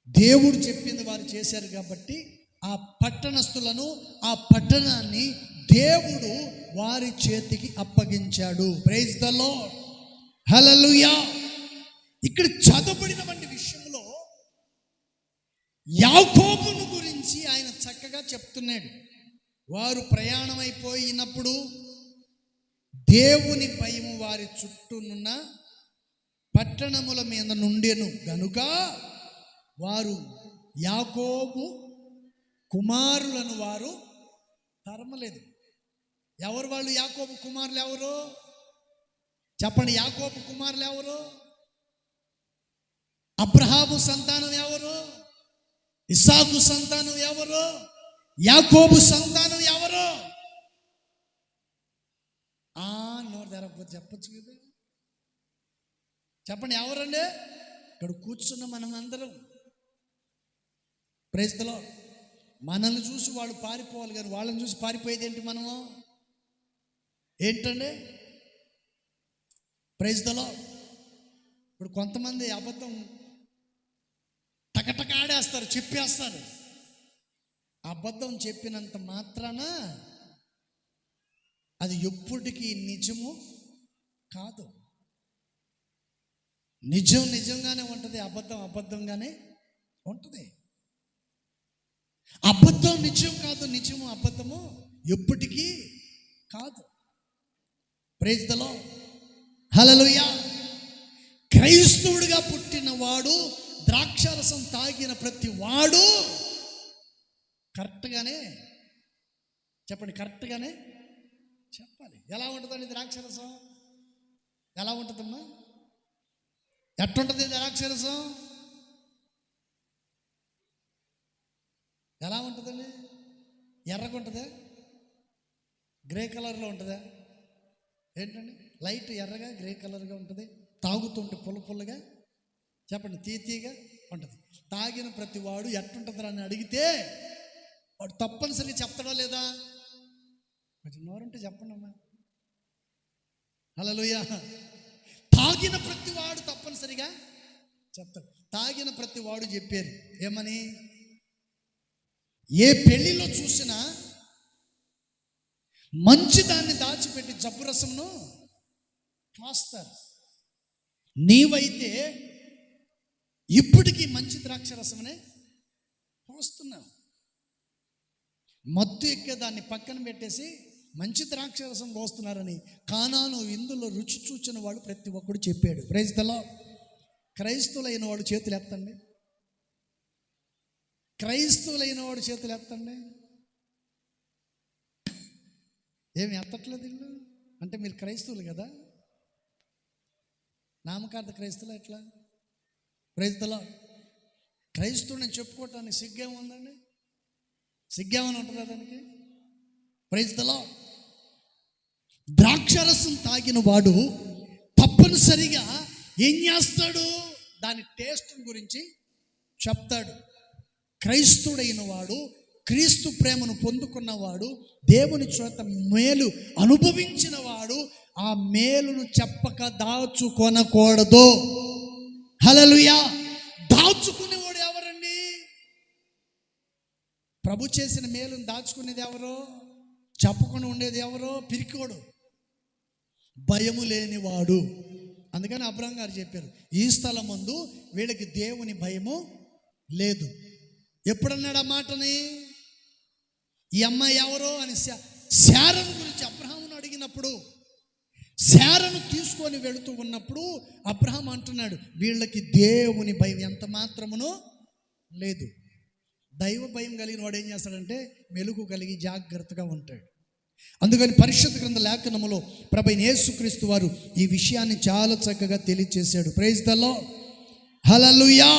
S2: దేవుడు చెప్పింది వారు చేశారు కాబట్టి ఆ పట్టణస్థులను, ఆ పట్టణాన్ని దేవుడు వారి చేతికి అప్పగించాడు. ప్రైజ్ ద లార్డ్, హల్లెలూయా. ఇక్కడ చదవబడినటువంటి విషయంలో యాకోబును గురించి ఆయన చక్కగా చెప్తున్నాడు. వారు ప్రయాణం అయిపోయినప్పుడు దేవుని భయము వారి చుట్టూనున్న పట్టణముల మీద నుండెను గనుక వారు యాకోబు కుమారులను వారు తరమలేదు. ఎవరు వాళ్ళు? యాకోబు కుమారులు ఎవరు చెప్పండి. యాకోబు కుమారులు ఎవరు? అబ్రహాము సంతానం ఎవరు? ఇస్సాకు సంతానం ఎవరు? యాకోబు సంతానం ఎవరు? నోరు తెరకపోతే చెప్పచ్చు కదా. చెప్పండి ఎవరండి? ఇక్కడ కూర్చున్న మనం అందరం. Praise the lord. మనల్ని చూసి వాళ్ళు పారిపోవాలి, కానీ వాళ్ళని చూసి పారిపోయేది ఏంటి? మనము ఏంటండి? Praise the lord. ఇప్పుడు కొంతమంది అబద్ధం టకటక ఆడేస్తారు, చెప్పేస్తారు. అబద్ధం చెప్పినంత మాత్రాన అది ఎప్పటికీ నిజము కాదు. నిజం నిజంగానే ఉంటుంది, అబద్ధం అబద్ధంగానే ఉంటుంది. అబద్ధం నిజం కాదు, నిజము అబద్ధము ఎప్పటికీ కాదు. ప్రైజ్ ది లార్డ్, హల్లెలూయా. క్రైస్తవుడిగా పుట్టిన వాడు, ద్రాక్షారసం తాగిన ప్రతి వాడు కరెక్ట్గానే చెప్పండి, కరెక్ట్గానే చెప్పాలి. ఎలా ఉంటుందండి ద్రాక్షారసం? ఎలా ఉంటుందమ్మా? ఎట్టుంటుంది ద్రాక్షారసం? ఎలా ఉంటుందండి? ఎర్రగా ఉంటుందా? గ్రే కలర్లో ఉంటుందా? ఏంటండి? లైట్ ఎర్రగా గ్రే కలర్గా ఉంటుంది. తాగుతుంటే పుల్ల పుల్లగా, చెప్పండి, తీయగా ఉంటుంది. తాగిన ప్రతి వాడు ఎట్టుంటుందా అని అడిగితే వాడు తప్పనిసరిగా చెప్తాడా లేదా? కొంచెం నోరుంటే చెప్పండి అమ్మా. హల్లెలూయా. తాగిన ప్రతి వాడు తప్పనిసరిగా చెప్తాడు. తాగిన ప్రతి వాడు చెప్పారు ఏమని? ఏ పెళ్లిలో చూసినా మంచిదాన్ని దాచిపెట్టి జబ్బురసమును పోస్తారు. నీవైతే ఇప్పటికీ మంచి ద్రాక్షరసమనే పోస్తున్నావు. మత్తు ఎక్కే దాన్ని పక్కన పెట్టేసి మంచి ద్రాక్షరసం పోస్తున్నారని కానాను ఇందులో రుచి చూచిన వాడు ప్రతి ఒక్కడు చెప్పాడు. Praise the lord. క్రైస్తవులైన వాడు చేతులు ఎత్తండి. క్రైస్తవులైన వాడు చేతులు ఎత్తండి. ఏమి ఎత్తట్లేదు ఇల్లు అంటే మీరు క్రైస్తవులు కదా, నామకార్థ క్రైస్తవులు ఎట్లా? Praise the lord. క్రైస్తవుడు నేను చెప్పుకోవటానికి సిగ్గేముందండి? సిగ్గేమని ఉంటుందా దానికి? Praise the lord. ద్రాక్షరసం తాగిన వాడు తప్పనిసరిగా ఏం చేస్తాడు? దాని టేస్ట్ గురించి చెప్తాడు. క్రైస్తవుడైన వాడు, క్రీస్తు ప్రేమను పొందుకున్నవాడు, దేవుని చేత మేలు అనుభవించిన వాడు ఆ మేలును చెప్పక దాచుకొనకూడదు. హల్లెలూయా. దాచుకునేవాడు ఎవరండి? ప్రభు చేసిన మేలును దాచుకునేది ఎవరో, చెప్పకుండా ఉండేది ఎవరో? పిరికోడు, భయము లేనివాడు. అందుకని అబ్రహాం గారు చెప్పారు, ఈ స్థలం ముందు వీళ్ళకి దేవుని భయము లేదు. ఎప్పుడన్నాడు ఆ మాటని? ఈ అమ్మాయి ఎవరో అని శారను గురించి అబ్రహామును అడిగినప్పుడు, శారను తీసుకొని వెళుతూ ఉన్నప్పుడు అబ్రహాం అంటున్నాడు, వీళ్ళకి దేవుని భయం ఎంత మాత్రమునో లేదు. దైవ భయం కలిగిన వాడు ఏం చేస్తాడంటే మెలుగు కలిగి జాగ్రత్తగా ఉంటాడు. అందుకని పరిశుద్ధ గ్రంథ లేఖనములో ప్రభువైన యేసుక్రీస్తు వారు ఈ విషయాన్ని చాలా చక్కగా తెలియజేశాడు. Praise the lord, hallelujah.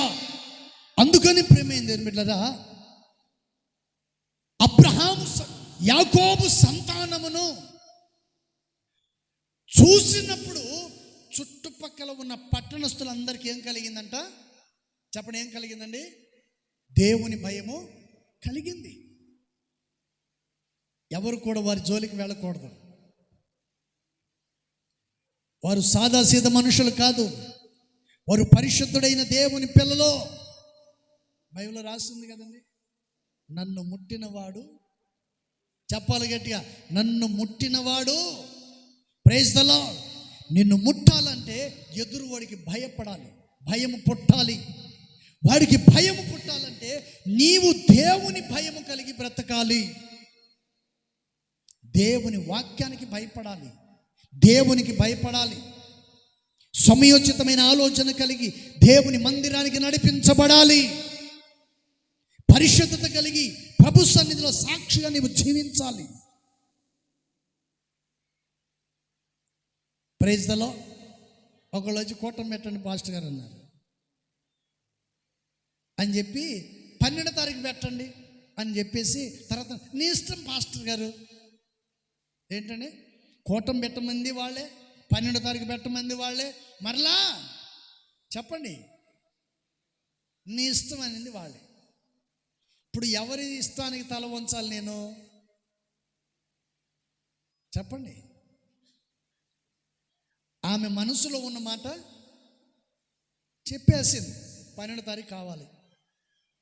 S2: అందుకని ప్రేమైన దేవుని బిడ్డలారా, అబ్రహాము యాకోబు సంతానమును చూసినప్పుడు చుట్టుపక్కల ఉన్న పట్టణస్థులందరికీ ఏం కలిగిందంట? చెప్పండి, ఏం కలిగిందండి? దేవుని భయము కలిగింది. ఎవరు కూడా వారి జోలికి వెళ్ళకూడదు. వారు సాదాసీద మనుషులు కాదు, వారు పరిశుద్ధుడైన దేవుని పిల్లలు. బైబిల్లో రాస్తుంది కదండి, నన్ను ముట్టినవాడు, చెప్పాలి గట్టిగా, నన్ను ముట్టినవాడు. Praise the lord. నిన్ను ముట్టాలంటే ఎదురు వాడికి భయపడాలి, భయము పుట్టాలి. వాడికి భయము పుట్టాలంటే నీవు దేవుని భయము కలిగి బ్రతకాలి. దేవుని వాక్యానికి భయపడాలి, దేవునికి భయపడాలి. సమయోచితమైన ఆలోచన కలిగి దేవుని మందిరానికి నడిపించబడాలి. పరిశుద్ధత కలిగి ప్రభు సన్నిధిలో సాక్షిగా నీవు జీవించాలి. Praise the lord. ఒకళ్ళు వచ్చి కూటం పెట్టండి పాస్టర్ గారు అన్నారు అని చెప్పి 12వ తారీఖు పెట్టండి అని చెప్పేసి, తర్వాత నీ ఇష్టం పాస్టర్ గారు. ఏంటండి, కూటం పెట్టమంది వాళ్ళే, 12వ తారీఖు పెట్టమంది వాళ్ళే, మరలా చెప్పండి నీ ఇష్టం అనేది వాళ్ళే. ఇప్పుడు ఎవరి ఇష్టానికి తల వంచాలి నేను? చెప్పండి. ఆమె మనసులో ఉన్న మాట చెప్పేసింది, 12వ తారీఖు కావాలి.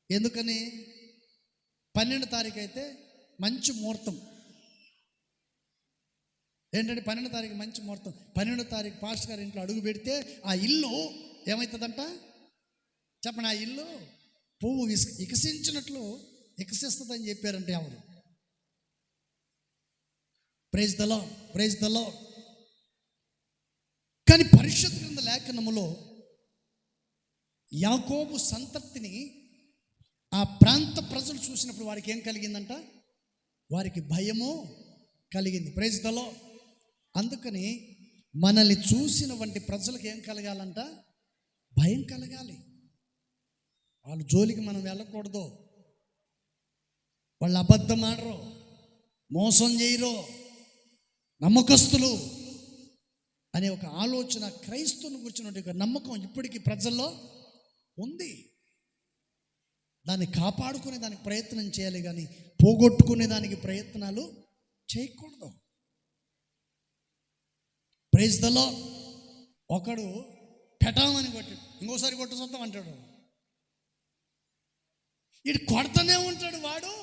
S2: ఎందుకని? 12వ తారీఖు అయితే మంచి ముహూర్తం. ఏంటంటే 12వ తారీఖు మంచి ముహూర్తం. 12వ తారీఖు పాస్టర్ గారి ఇంట్లో అడుగు పెడితే ఆ ఇల్లు ఏమవుతుందంట? చెప్పండి, ఆ ఇల్లు పువ్వు వికసించినట్లు వికసిస్తుందని చెప్పారంటే ఎవరు? Praise the lord, praise the lord. కానీ పరిశుద్ధ గ్రంథ లేఖనములో యాకోబు సంతతిని ఆ ప్రాంత ప్రజలు చూసినప్పుడు వారికి ఏం కలిగిందంట? వారికి భయము కలిగింది. Praise the lord. అందుకని మనల్ని చూసిన వంటి ప్రజలకు ఏం కలగాలంట? భయం కలగాలి. వాళ్ళ జోలికి మనం వెళ్ళకూడదు. వాళ్ళు అబద్ధం ఆడరు, మోసం చేయరు, నమ్మకస్తులు అనే ఒక ఆలోచన, క్రైస్తవుని గురించిన ఒక నమ్మకం ఇప్పటికీ ప్రజల్లో ఉంది. దాన్ని కాపాడుకునే దానికి ప్రయత్నం చేయాలి, కానీ పోగొట్టుకునే దానికి ప్రయత్నాలు చేయకూడదు. Praise the lord. ఒకడు పెటామని కొట్టి ఇంకోసారి కొట్టు సొంతం అంటాడు. ఇటు కొడతానే ఉంటాడు, వాడు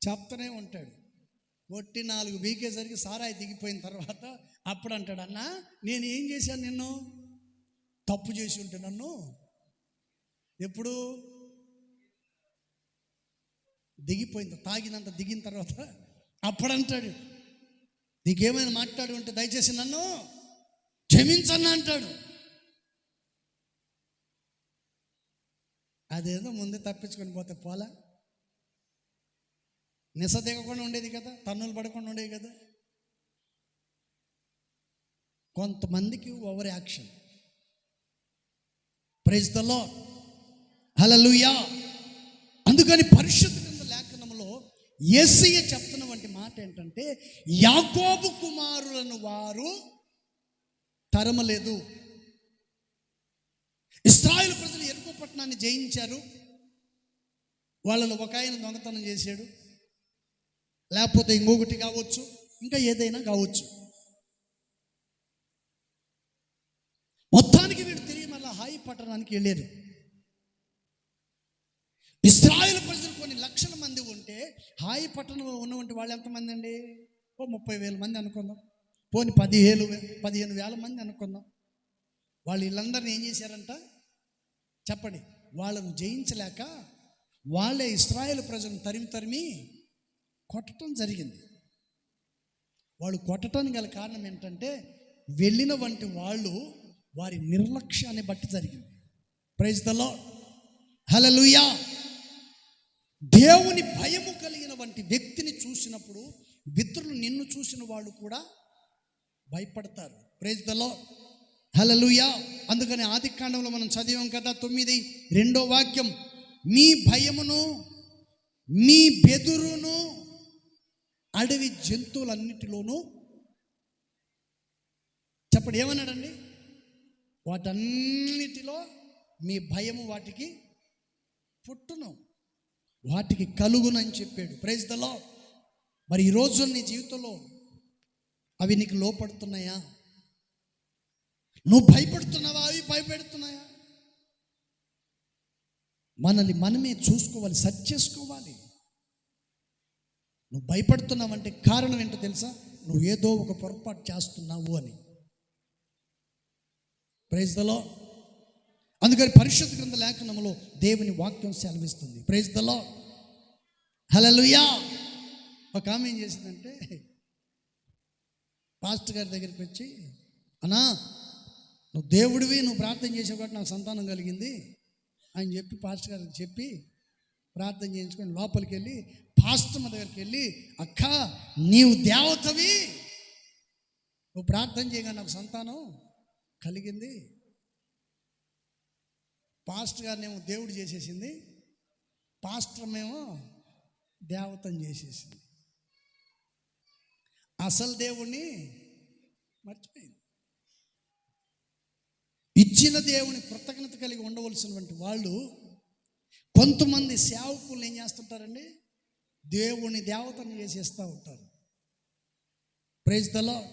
S2: చెప్తానే ఉంటాడు. కొట్టి 4 వీకేసరికి సారాయి దిగిపోయిన తర్వాత అప్పుడు అంటాడు, అన్న నేను ఏం చేశాను? నిన్ను తప్పు చేసి ఉంటే నన్ను ఎప్పుడు దిగిపోయింది, తాగినంత దిగిన తర్వాత అప్పుడు అంటాడు, నీకేమైనా మాట్లాడి ఉంటే దయచేసి నన్ను క్షమించన్నా అంటాడు. అదేదో ముందే తప్పించుకొని పోతే పోలా, నిస దిగకుండా ఉండేది కదా, తన్నులు పడకుండా ఉండేది కదా. కొంతమందికి over action. Praise the lord, hallelujah. అందుకని పరిశుద్ధ గ్రంథ లేఖనములో యేసయ్య చెప్తున్న వంటి మాట ఏంటంటే, యాకోబు కుమారులను వారు తరమలేదు. ఇశ్రాయేలు ప్రజలు ఎరుకో పట్టణాన్ని జయించారు. వాళ్ళలో ఒక ఆయన దొంగతనం చేశాడు, లేకపోతే ఇంకొకటి కావచ్చు, ఇంకా ఏదైనా కావచ్చు. మొత్తానికి వీడు తిరిగి మళ్ళీ హాయి పట్టణానికి వెళ్ళారు. ఇశ్రాయేలు ప్రజలు కొన్ని లక్షల మంది ఉంటే హాయి పట్టణంలో ఉన్నటువంటి వాళ్ళు ఎంతమంది అండి? 30,000 మంది అనుకుందాం, పోని 15,000 మంది అనుకుందాం. వాళ్ళు వీళ్ళందరినీ ఏం చేశారంట చెప్పండి? వాళ్ళను జయించలేక వాళ్ళే ఇశ్రాయేలు ప్రజలను తరిమి కొట్టడం జరిగింది. వాళ్ళు కొట్టడానికి గల కారణం ఏంటంటే వెళ్ళిన వంటి వాళ్ళు వారి నిర్లక్ష్యాన్ని బట్టి జరిగింది. ప్రైజ్ ద లార్డ్, హల్లెలూయా. దేవుని భయము కలిగిన వంటి వ్యక్తిని చూసినప్పుడు మిత్రులు నిన్ను చూసిన వాళ్ళు కూడా భయపడతారు. Praise the lord, hallelujah. అందుకని ఆదికాండంలో మనం చదివాం కదా, 9:2 వాక్యం, మీ భయమును మీ బెదురును అడవి జంతువులన్నిటిలోనూ చెప్పండి ఏమన్నాడండి? వాటన్నిటిలో మీ భయము వాటికి పుట్టును, వాటికి కలుగునని చెప్పాడు. Praise the lord. మరి ఈరోజు నీ జీవితంలో అవి నీకు లోపడుతున్నాయా? నువ్వు భయపడుతున్నావా? అవి భయపెడుతున్నాయా? మనల్ని మనమే చూసుకోవాలి, సెర్చ్ చేసుకోవాలి. నువ్వు భయపడుతున్నావంటే కారణం ఏంటో తెలుసా? నువ్వు ఏదో ఒక పొరపాటు చేస్తున్నావు అని. Praise the lord. అందుకని పరిశుద్ధ గ్రంథ లేఖనంలో దేవుని వాక్యం సెలవిస్తుంది. ప్రైజ్ ద లార్డ్, హల్లెలూయా. ఒక ఆమె ఏం చేసిందంటే పాస్టర్ గారి దగ్గరికి వచ్చి, అన్నా నువ్వు దేవుడివి, నువ్వు ప్రార్థన చేసావు కాబట్టి నాకు సంతానం కలిగింది అని చెప్పి పాస్టర్ గారికి చెప్పి ప్రార్థన చేయించుకొని లోపలికి వెళ్ళి పాస్టర్ దగ్గరికి వెళ్ళి, అక్క నీవు దేవతవి, నువ్వు ప్రార్థన చేయగా నాకు సంతానం కలిగింది. పాస్టర్ గారినేమో దేవుడు చేసేసింది, పాస్టర్ ఏమో దేవతను చేసేసింది. అసలు దేవుణ్ణి మర్చిపోయింది. ఇచ్చిన దేవుని కృతజ్ఞత కలిగి ఉండవలసినటువంటి వాళ్ళు కొంతమంది సేవకులు ఏం చేస్తుంటారండి? దేవుని దేవతను చేసేస్తూ ఉంటారు. Praise the lord.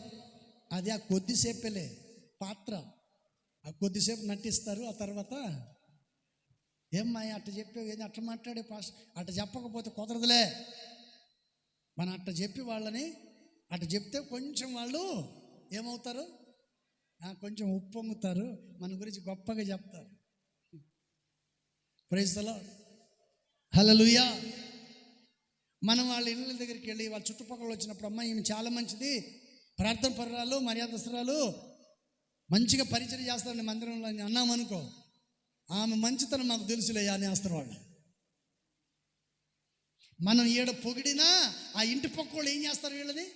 S2: అది ఆ కొద్దిసేపేలే పాత్ర, ఆ కొద్దిసేపు నటిస్తారు. ఆ తర్వాత ఏమ్మా అట్ట చెప్పావు, ఏది అట్ట మాట్లాడే పాస్, అట్ట చెప్పకపోతే కుదరదులే. మనం అట్ట చెప్పి వాళ్ళని అట్ట చెప్తే కొంచెం వాళ్ళు ఏమవుతారు? కొంచెం ఉప్పొంగుతారు, మన గురించి గొప్పగా చెప్తారు. ప్రైజ్ ద లార్డ్, హల్లెలూయా. మనం వాళ్ళ ఇళ్ళ దగ్గరికి వెళ్ళి వాళ్ళ చుట్టుపక్కల వచ్చినప్పుడు, అమ్మ ఈమె చాలా మంచిది, ప్రార్థన పరురాలు, మర్యాదస్తురాలు, మంచిగా పరిచయం చేస్తారని మందిరంలో అన్నామనుకో, ఆమె మంచితనం మాకు తెలుసులే అని వేస్తారు వాళ్ళు. మనం ఈడ పొగిడినా ఆ ఇంటి పక్క వాళ్ళు ఏం చేస్తారు వీళ్ళని?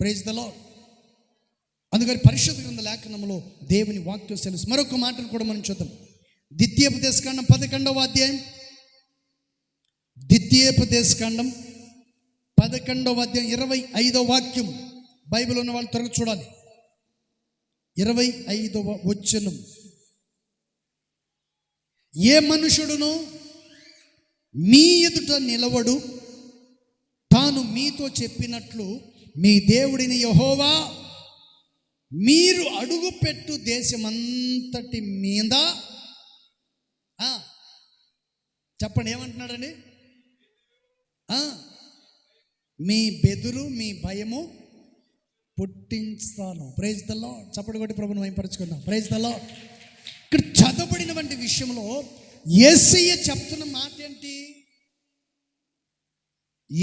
S2: Praise the lord. అందుకని పరిశుద్ధ గ్రంథ లేఖనంలో దేవుని వాక్యం తెలుసు. మరొక మాటను కూడా మనం చూద్దాం. ద్వితీయోపదేశకాండం 11వ అధ్యాయం, ద్వితీయోపదేశకాండం 11వ అధ్యాయం 25వ వాక్యం. బైబిల్ ఉన్న వాళ్ళు త్వరగా చూడాలి. 25వ వచనం, ఏ మనుషుడును మీ ఎదుట నిలవడు, తాను మీతో చెప్పినట్లు మీ దేవుడిని యెహోవా మీరు అడుగుపెట్టు దేశమంతటి మీద చెప్పండి ఏమంటున్నాడండి? మీ బెదురు మీ భయము పుట్టించుతాను. Praise the lord. చప్పటి కొట్టి ప్రభువుని మహిమపరచుకుందాం. Praise the lord. ఇక్కడ చదవబడినటువంటి విషయంలో యేసయ్య చెప్తున్న మాట ఏంటి?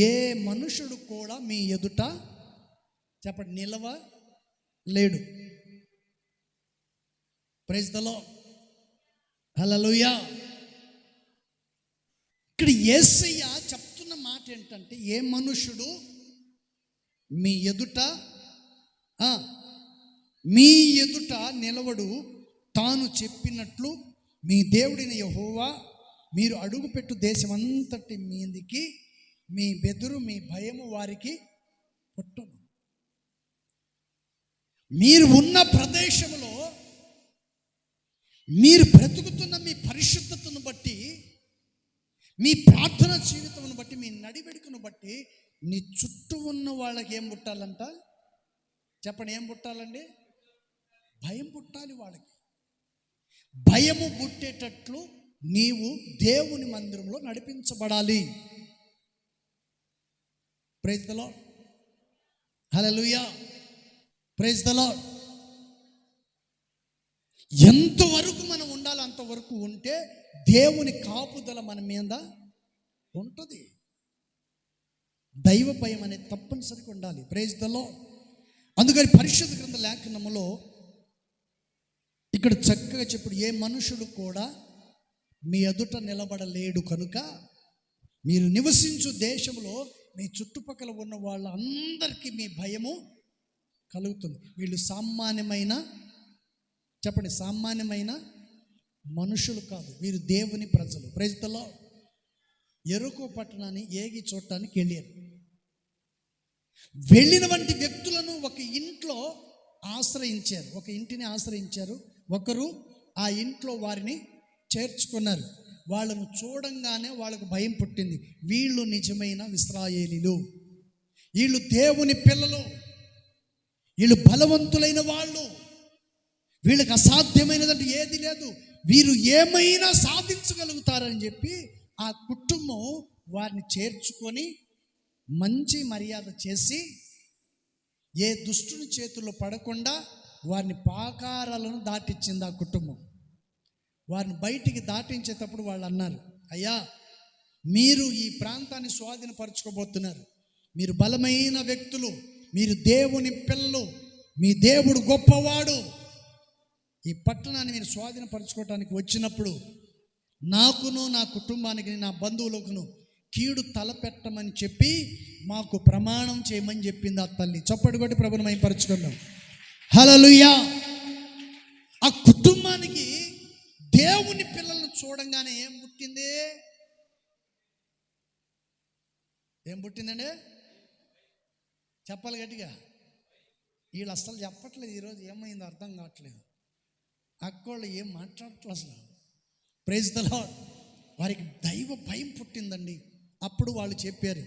S2: ఏ మనుషుడు కూడా మీ ఎదుట చెప్పండి నిలవ లేడు. ప్రైజ్ ద లార్డ్, హల్లెలూయా. ఇక్కడ యేసయ్య చెప్తున్న మాట ఏంటంటే, ఏ మనుషుడు మీ ఎదుట నిలవడు, తాను చెప్పినట్లు మీ దేవుడిని యెహోవా మీరు అడుగుపెట్టు దేశమంతటి మీదికి మీ బెదురు మీ భయము వారికి పుట్టును. మీరు ఉన్న ప్రదేశంలో మీరు బ్రతుకుతున్న మీ పరిశుద్ధతను బట్టి, మీ ప్రార్థన జీవితమును బట్టి, మీ నడివెడుకను బట్టి నీ చుట్టూ ఉన్న వాళ్ళకి ఏం పుట్టాలంట? చెప్పండి ఏం పుట్టాలండి? భయం పుట్టాలి వాళ్ళకి. భయము పుట్టేటట్లు నీవు దేవుని మందిరంలో నడిపించబడాలి. Praise the lord, hallelujah, praise the lord. ఎంతవరకు మనం ఉండాలి అంతవరకు ఉంటే దేవుని కాపుదల మన మీద ఉంటుంది. దైవ భయం అనేది తప్పనిసరిగా ఉండాలి. Praise the lord. అందుకని పరిశుద్ధ గ్రంథ లేఖనములో ఇక్కడ చక్కగా చెప్పుడు, ఏ మనుషుడు కూడా మీ ఎదుట నిలబడలేడు కనుక మీరు నివసించు దేశంలో మీ చుట్టుపక్కల ఉన్న వాళ్ళందరికీ మీ భయము కలుగుతుంది. వీళ్ళు సామాన్యమైన, చెప్పండి, సామాన్యమైన మనుషులు కాదు, వీరు దేవుని ప్రజలు. Praise the lord. యెరికో పట్టణాన్ని ఏగి చూడటానికి వెళ్ళారు. వెళ్ళిన వంటి వ్యక్తులను ఒక ఇంట్లో ఆశ్రయించారు, ఒక ఇంటిని ఆశ్రయించారు. ఒకరు ఆ ఇంట్లో వారిని చేర్చుకున్నారు. వాళ్ళను చూడంగానే వాళ్ళకు భయం పుట్టింది. వీళ్ళు నిజమైన ఇశ్రాయేలీలు, వీళ్ళు దేవుని పిల్లలు, వీళ్ళు బలవంతులైన వాళ్ళు, వీళ్ళకి అసాధ్యమైనదంటే ఏది లేదు, వీరు ఏమైనా సాధించగలుగుతారని చెప్పి ఆ కుటుంబం వారిని చేర్చుకొని మంచి మర్యాద చేసి ఏ దుష్టుని చేతుల్లో పడకుండా వారిని పాకారాలను దాటించింది ఆ కుటుంబం. వారిని బయటికి దాటించేటప్పుడు వాళ్ళు అన్నారు, అయ్యా మీరు ఈ ప్రాంతాన్ని స్వాధీనపరచుకోబోతున్నారు, మీరు బలమైన వ్యక్తులు, మీరు దేవుని పిల్లలు, మీ దేవుడు గొప్పవాడు, ఈ పట్టణాన్ని మీరు స్వాధీనపరచుకోవటానికి వచ్చినప్పుడు నాకును నా కుటుంబానికి నా బంధువులకును కీడు తలపెట్టమని చెప్పి మాకు ప్రమాణం చేయమని చెప్పింది ఆ తల్లి. చప్పటి కొట్టి ప్రభుని మహిమపరచుకుందాం. హల్లెలూయా. ఆ కుటుంబానికి దేవుని పిల్లలను చూడంగానే ఏం పుట్టింది? ఏం పుట్టిందండి? చెప్పాలి గట్టిగా. వీళ్ళు అసలు చెప్పట్లేదు. ఈరోజు ఏమైందో అర్థం కావట్లేదు. అక్కోళ్ళు ఏం మాట్లాడట్లేదు అసలు. Praise the lord. వారికి దైవ భయం పుట్టిందండి. అప్పుడు వాళ్ళు చెప్పారు,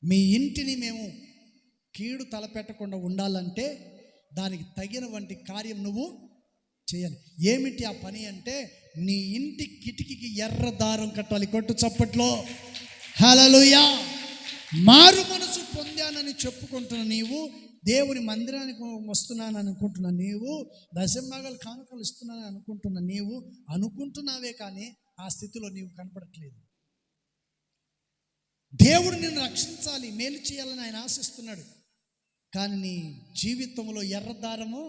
S2: మీ ఇంటిని మేము కీడు తలపెట్టకుండా ఉండాలంటే దానికి తగిన వంటి కార్యం నువ్వు చేయాలి. ఏమిటి ఆ పని అంటే, నీ ఇంటి కిటికీకి ఎర్ర దారం కట్టాలి. కొట్టు చప్పట్లో. హల్లెలూయా. మారు మనసు పొందానని చెప్పుకుంటున్న నీవు, దేవుని మందిరానికి వస్తున్నాను అనుకుంటున్నా నీవు, దశంభాగాలు కానుకలు ఇస్తున్నానని అనుకుంటున్న నీవు అనుకుంటున్నావే కానీ ఆ స్థితిలో నీవు కనపడట్లేదు. దేవుడు నిన్ను రక్షించాలి, మేలు చేయాలని ఆయన ఆశిస్తున్నాడు. కానీ నీ జీవితంలో ఎర్రదారము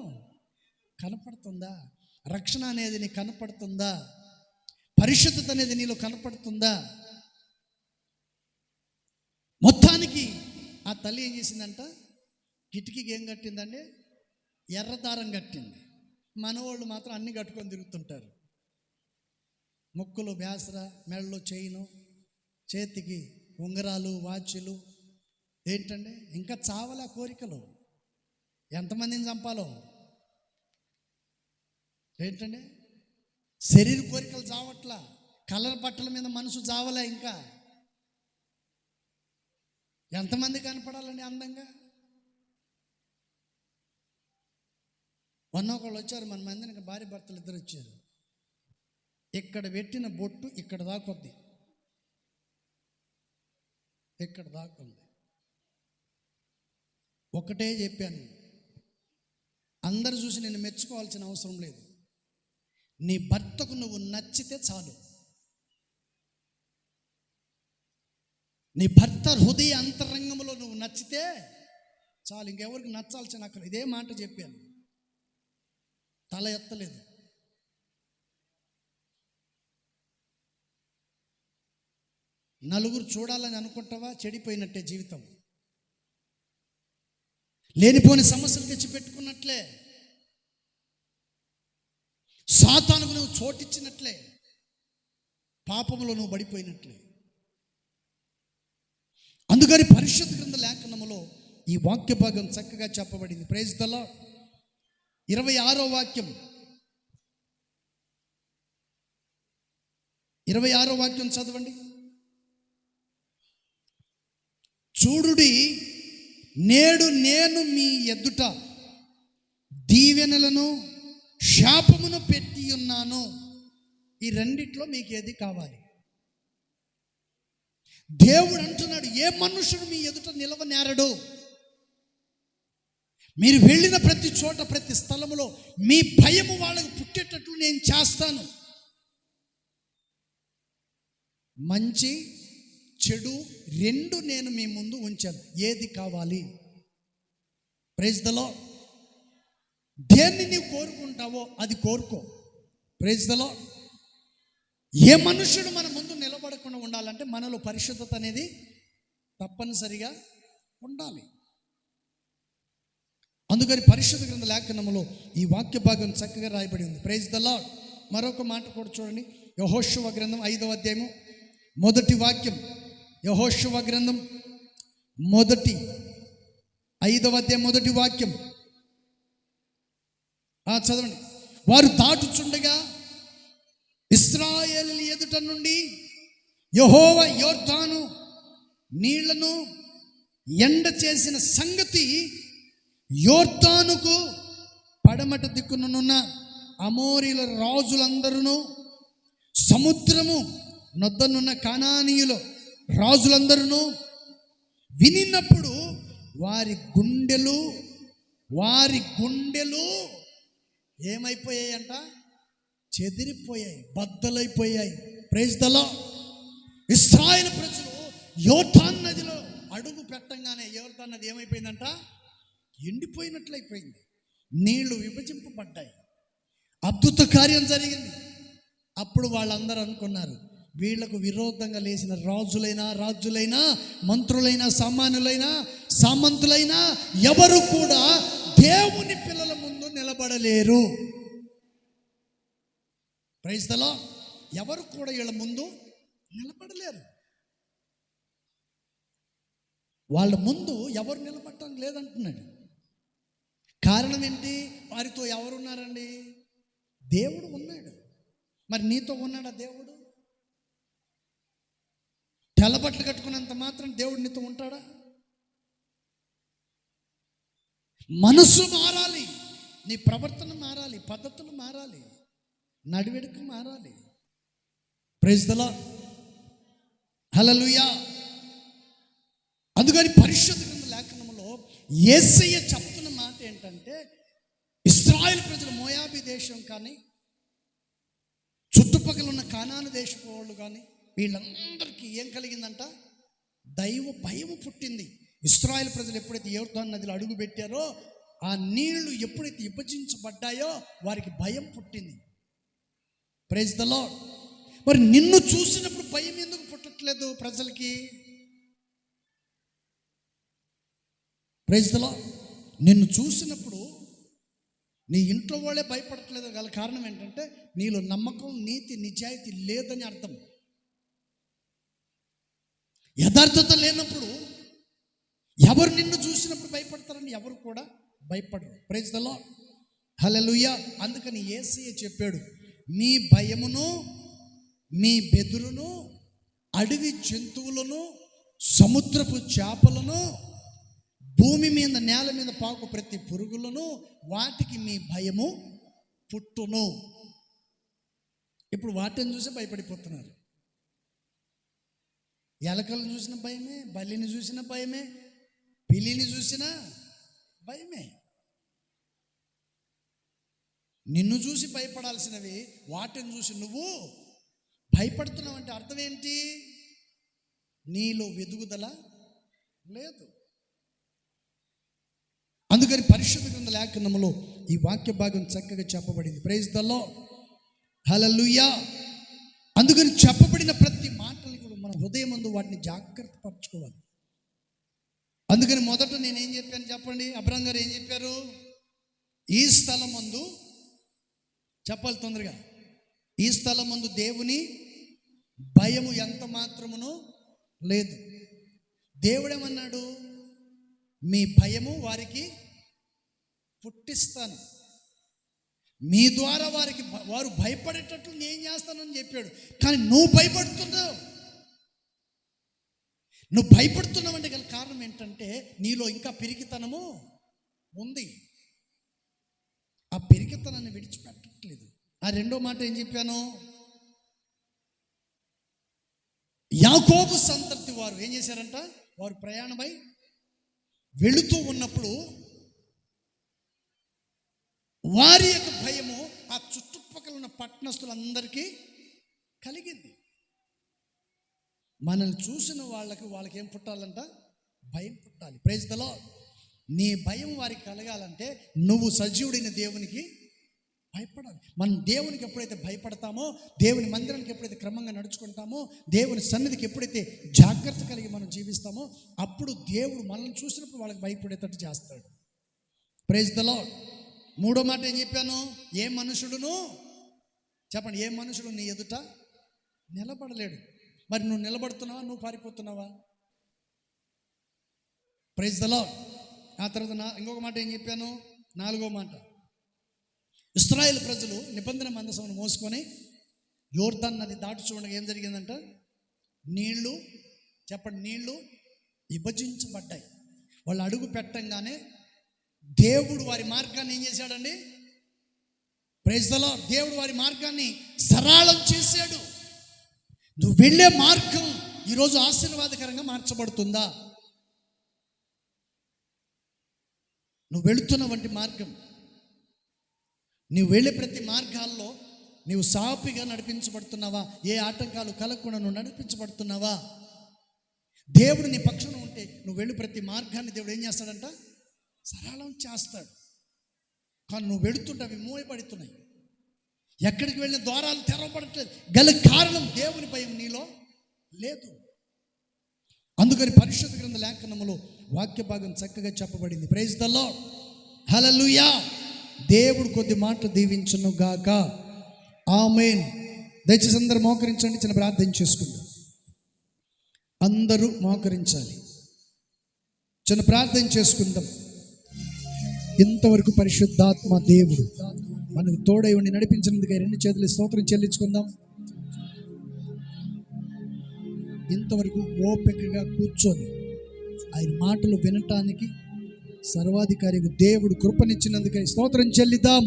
S2: కనపడుతుందా? రక్షణ అనేది నీకు కనపడుతుందా? పరిశుద్ధత అనేది నీలో కనపడుతుందా? మొత్తానికి ఆ తల్లి ఏం చేసిందంట, కిటికీకి ఏం కట్టిందండి? ఎర్రదారం కట్టింది. మనవాళ్ళు మాత్రం అన్ని కట్టుకొని తిరుగుతుంటారు. ముక్కులు బ్యాసర, మెడలో చైను, చేతికి ఉంగరాలు, వాచ్లు. ఏంటండి ఇంకా చావల కోరికలు. ఎంతమందిని చంపాలో ఏంటండి, శరీర కోరికలు చావట్లా, కలర్ బట్టల మీద మనసు చావలే. ఇంకా ఎంతమంది కనపడాలండి అందంగా? ఒకళ్ళు వచ్చారు మన మందినికి, భార్య భర్తలు ఇద్దరు వచ్చారు. ఇక్కడ పెట్టిన బొట్టు ఇక్కడ దాకొద్ది, ఇక్కడ దాకుంది. ఒకటే చెప్పాను, అందరు చూసి నేను మెచ్చుకోవాల్సిన అవసరం లేదు. నీ భర్తకు నువ్వు నచ్చితే చాలు. నీ భర్త హృదయ అంతరంగంలో నువ్వు నచ్చితే చాలు. ఇంకెవరికి నచ్చాల్సిన అక్కడ. ఇదే మాట చెప్పాను, తల ఎత్తలేదు. నలుగురు చూడాలని అనుకుంటావా? చెడిపోయినట్టే జీవితం. లేనిపోని సమస్యలు తెచ్చి పెట్టుకున్నట్లే, సాతానుకు నువ్వు చోటిచ్చినట్లే, పాపంలో నువ్వు పడిపోయినట్లే. అందుకని పరిశుద్ధ గ్రంథ లేఖనములో ఈ వాక్య భాగం చక్కగా చెప్పబడింది. Praise the lord. 26వ వాక్యం, 26వ వాక్యం చదవండి. చూడుడి, నేడు నేను మీ ఎదుట దీవెనలను శాపమును పెట్టి ఉన్నాను. ఈ రెండిట్లో మీకు ఏది కావాలి? దేవుడు అంటున్నాడు, ఏ మనుషుడు మీ ఎదుట నిలవనేరడు. మీరు వెళ్ళిన ప్రతి చోట, ప్రతి స్థలములో మీ భయము వాళ్ళకు పుట్టేటట్లు నేను చేస్తాను. మంచి చెడు రెండు నేను మీ ముందు ఉంచాను. ఏది కావాలి? Praise the lord. దేన్ని నీవు కోరుకుంటావో అది కోరుకో. Praise the lord. ఏ మనుషుడు మన ముందు నిలబడకుండా ఉండాలంటే మనలో పరిశుద్ధత అనేది తప్పనిసరిగా ఉండాలి. అందుకని పరిశుద్ధ గ్రంథ లేఖనములో ఈ వాక్య భాగం చక్కగా రాయబడి ఉంది. Praise the lord. మరొక మాట కూడా చూడండి. యెహోషువ గ్రంథం 5వ అధ్యాయము మొదటి వాక్యం. యెహోషువ గ్రంథం 5వ అధ్యాయం మొదటి వాక్యం చదవండి. వారు దాటుచుండగా ఇశ్రాయేలీయుల ఎదుట నుండి యెహోవా యొర్దాను నీళ్లను ఎండ చేసిన సంగతి యొర్దానుకు పడమట దిక్కునున్న అమోరీల రాజులందరూ, సముద్రము నొద్దనున్న కానానీయుల రాజులందరూ వినినప్పుడు వారి గుండెలు ఏమైపోయాయంట? చెదిరిపోయాయి, బద్దలైపోయాయి. Praise the lord. ఇశ్రాయేలు ప్రజలు యోర్దాను నదిలో అడుగు పెట్టంగానే యోర్దాను నది ఏమైపోయిందంట? ఎండిపోయినట్లయిపోయింది. నీళ్లు విభజింపబడ్డాయి. అద్భుత కార్యం జరిగింది. అప్పుడు వాళ్ళందరూ అనుకున్నారు, వీళ్లకు విరోధంగా లేచిన రాజులైనా మంత్రులైనా సామంతులైనా ఎవరు కూడా దేవుని పిల్లల ముందు నిలబడలేరు. Praise the lord. ఎవరు కూడా వీళ్ళ ముందు నిలబడలేరు. వాళ్ళ ముందు ఎవరు నిలబడటం లేదంటున్నాడు. కారణం ఏంటి? వారితో ఎవరున్నారండి? దేవుడు ఉన్నాడు. మరి నీతో ఉన్నాడా దేవుడు? తెల్లబట్టలు కట్టుకున్నంత మాత్రం దేవుడు నీతో ఉంటాడా? మనసు మారాలి, నీ ప్రవర్తన మారాలి, పద్ధతులు మారాలి, నడివెడుక మారాలి. Praise the lord. హల్లెలూయా. అందుకని పరిశుద్ధ గ్రంథ లేఖనములో యేసయ్య చెప్తున్న మాట ఏంటంటే, ఇశ్రాయేలు ప్రజలు మోయాబీ దేశం కానీ చుట్టుపక్కల ఉన్న కానాను దేశపు వాళ్ళు కానీ వీళ్ళందరికీ ఏం కలిగిందంట? దైవ భయము పుట్టింది. ఇశ్రాయేలు ప్రజలు ఎప్పుడైతే యోర్దాను నదిలో అడుగు పెట్టారో, ఆ నీళ్లు ఎప్పుడైతే విభజించబడ్డాయో వారికి భయం పుట్టింది. Praise the lord. మరి నిన్ను చూసినప్పుడు భయం ఎందుకు పుట్టట్లేదు ప్రజలకి? Praise the lord. నిన్ను చూసినప్పుడు నీ ఇంట్లో వాళ్ళే భయపడట్లేదు. గల కారణం ఏంటంటే నీలో నమ్మకం, నీతి, నిజాయితీ లేదని అర్థం. యథార్థత లేనప్పుడు ఎవరు నిన్ను చూసినప్పుడు భయపడతారని ఎవరు కూడా భయపడరు. Praise the lord. హల్లెలూయా. అందుకని యేసయ్య చెప్పాడు, మీ భయమును, మీ బెదురును, అడవి జంతువులను, సముద్రపు చేపలను, భూమి మీద నేల మీద పాకు ప్రతి పురుగులను, వాటికి మీ భయము పుట్టును. ఇప్పుడు వాటిని చూసి భయపడిపోతున్నారు. ఎలకలను చూసిన భయమే, బల్లిని చూసిన భయమే, పిల్లిని చూసిన భయమే. నిన్ను చూసి భయపడాల్సినవి వాటిని చూసి నువ్వు భయపడుతున్నావు అంటే అర్థం ఏంటి? నీలో వెదుగుదల లేదు. అందుకని పరిశుద్ధ గ్రంథ లేఖనములో ఈ వాక్య భాగం చక్కగా చెప్పబడింది. Praise the lord. హల్లెలూయా. అందుకని చెప్పబడిన ప్రతి మాటలు కూడా మన హృదయం ముందు వాటిని జాగ్రత్త పరచుకోవాలి. అందుకని మొదట నేనేం చెప్పాను చెప్పండి? అబ్రహం గారు ఏం చెప్పారు? ఈ స్థలం ముందు చెప్పాలి తొందరగా. ఈ స్థలం ముందు దేవుని భయము ఎంత మాత్రమును లేదు. దేవుడేమన్నాడు? మీ భయము వారికి పుట్టిస్తాను, మీ ద్వారా వారు భయపడేటట్లు నేను చేస్తానని చెప్పాడు. కానీ నువ్వు భయపడుతున్నావు. నువ్వు భయపడుతున్నావు అంటే గల కారణం ఏంటంటే నీలో ఇంకా పిరికితనము ఉంది. ఆ పెరిగితనాన్ని విడిచిపెట్టట్లేదు. ఆ రెండో మాట ఏం చెప్పాను? యాకోబు సంతతి వారు ఏం చేశారంట? వారు ప్రయాణమై వెళుతూ ఉన్నప్పుడు వారి యొక్క భయము ఆ చుట్టుపక్కల ఉన్న పట్టణస్తులందరికీ కలిగింది. మనల్ని చూసిన వాళ్ళకి ఏం పుట్టాలంట? భయం పుట్టాలి. Praise the lord. నీ భయం వారికి కలగాలంటే నువ్వు సజీవుడైన దేవునికి భయపడాలి. మనం దేవునికి ఎప్పుడైతే భయపడతామో, దేవుని మందిరానికి ఎప్పుడైతే క్రమంగా నడుచుకుంటామో, దేవుని సన్నిధికి ఎప్పుడైతే జాగ్రత్త కలిగి మనం జీవిస్తామో, అప్పుడు దేవుడు మనల్ని చూసినప్పుడు వాళ్ళకి భయపడేటట్టు చేస్తాడు. Praise the lord. మూడో మాట ఏం చెప్పాను? ఏ మనుషుడును, చెప్పండి, ఏ మనుషుడు నీ ఎదుట నిలబడలేడు. మరి నువ్వు నిలబడుతున్నావా? నువ్వు పారిపోతున్నావా? Praise the lord. ఆ తర్వాత ఇంకొక మాట ఏం చెప్పాను? నాలుగో మాట, ఇశ్రాయేలు ప్రజలు నిబంధన మందసమును మోసుకొని యోర్దాన్ నది దాటి చూడగా ఏం జరిగిందంట? నీళ్లు, చెప్పండి, నీళ్లు విభజించబడ్డాయి. వాళ్ళు అడుగు పెట్టంగానే దేవుడు వారి మార్గాన్ని ఏం చేశాడండి? Praise the lord. దేవుడు వారి మార్గాన్ని సరళం చేశాడు. నువ్వు వెళ్ళే మార్గం ఈరోజు ఆశీర్వాదకరంగా మార్చబడుతుందా? నువ్వు వెళుతున్న వంటి మార్గం, నువ్వు వెళ్ళే ప్రతి మార్గాల్లో నువ్వు సాపిగా నడిపించబడుతున్నావా? ఏ ఆటంకాలు కలగకుండా నువ్వు నడిపించబడుతున్నావా? దేవుడు నీ పక్షాన ఉంటే నువ్వు వెళ్ళి ప్రతి మార్గాన్ని దేవుడు ఏం చేస్తాడంట? సరళం చేస్తాడు. కానీ నువ్వు వెళుతుంటే అవి మూయబడుతున్నాయి. ఎక్కడికి వెళ్ళిన ద్వారాలు తెరవబడట్లేదు. గల కారణం దేవుని భయం నీలో లేదు. అందుకని పరిశుద్ధ గ్రంథ లేఖనములో వాక్య భాగం చక్కగా చెప్పబడింది. Praise the lord. హల్లెలూయా. దేవుడు కొద్ది మాట దీవించును గాక. ఆమేన్. దయచేసి అందరూ మోకరించండి, చిన్న ప్రార్థన చేసుకుందాం. అందరూ మోకరించాలి, చిన్న ప్రార్థన చేసుకుందాం. ఇంతవరకు పరిశుద్ధాత్మ దేవుడు మనకు తోడై ఉండి నడిపించినందుకు రెండు చేతులు స్తోత్రం చెల్లించుకుందాం. ఇంతవరకు ఓపికగా కూర్చొని ఆయన మాటలు వినటానికి సర్వాధికారి దేవుడు కృపనిచ్చినందుకై స్తోత్రం చెల్లిద్దాం.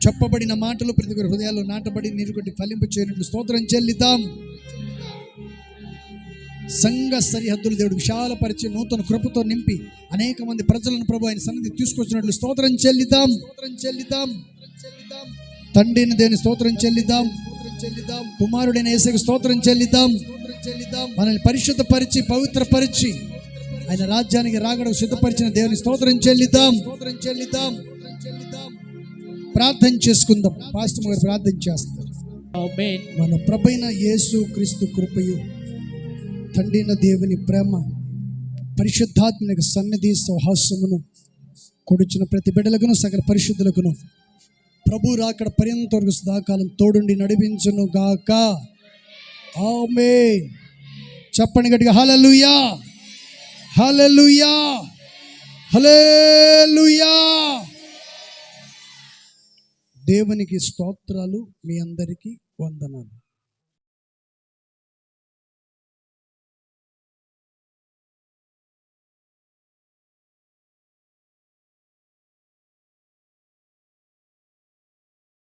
S2: చెప్పబడిన మాటలు ప్రతి ఒక్కరి హృదయాల్లో నాటబడి నీరుకొట్టి ఫలింపు చేయనట్లు స్తోత్రం చెల్లిద్దాం. సంఘ సరిహద్దులు దేవుడు విశాలపరిచి నూతన కృపతో నింపి అనేక మంది ప్రజలను ప్రభు ఆయన సన్నిధి తీసుకొచ్చినట్లు స్తోత్రం చెల్లిద్దాం. తండ్రిని దేవుని స్తోత్రం చెల్లిద్దాం. కుమారుడైన యేసుకు స్తోత్రం చెల్లిద్దాం. మనల్ని పరిశుద్ధపరిచి పవిత్రపరిచి ఆయన రాజ్యానికి రాగడకు సిద్ధపరిచిన దేవుని స్తోత్రం చెల్లిద్దాం. ప్రార్థన చేసుకుందాం. పాస్టర్ గారు ప్రార్థన చేస్తారు. మన ప్రభువైన యేసు క్రీస్తు కృపయు, తండ్రిన దేవుని ప్రేమ, పరిశుద్ధాత్మక సన్నిధి సహవాసమును కొడుచిన ప్రతి బిడ్డలకును సకల పరిశుద్ధులకును ప్రభు రాకడ పర్యంత వరకు సదాకాలం తోడుండి నడిపించును గాక. ఆమేన్. చెప్పండి గట్టిగా హల్లెలూయా, హల్లెలూయా, హల్లెలూయా. దేవునికి స్తోత్రాలు. మీ అందరికీ వందనాలు.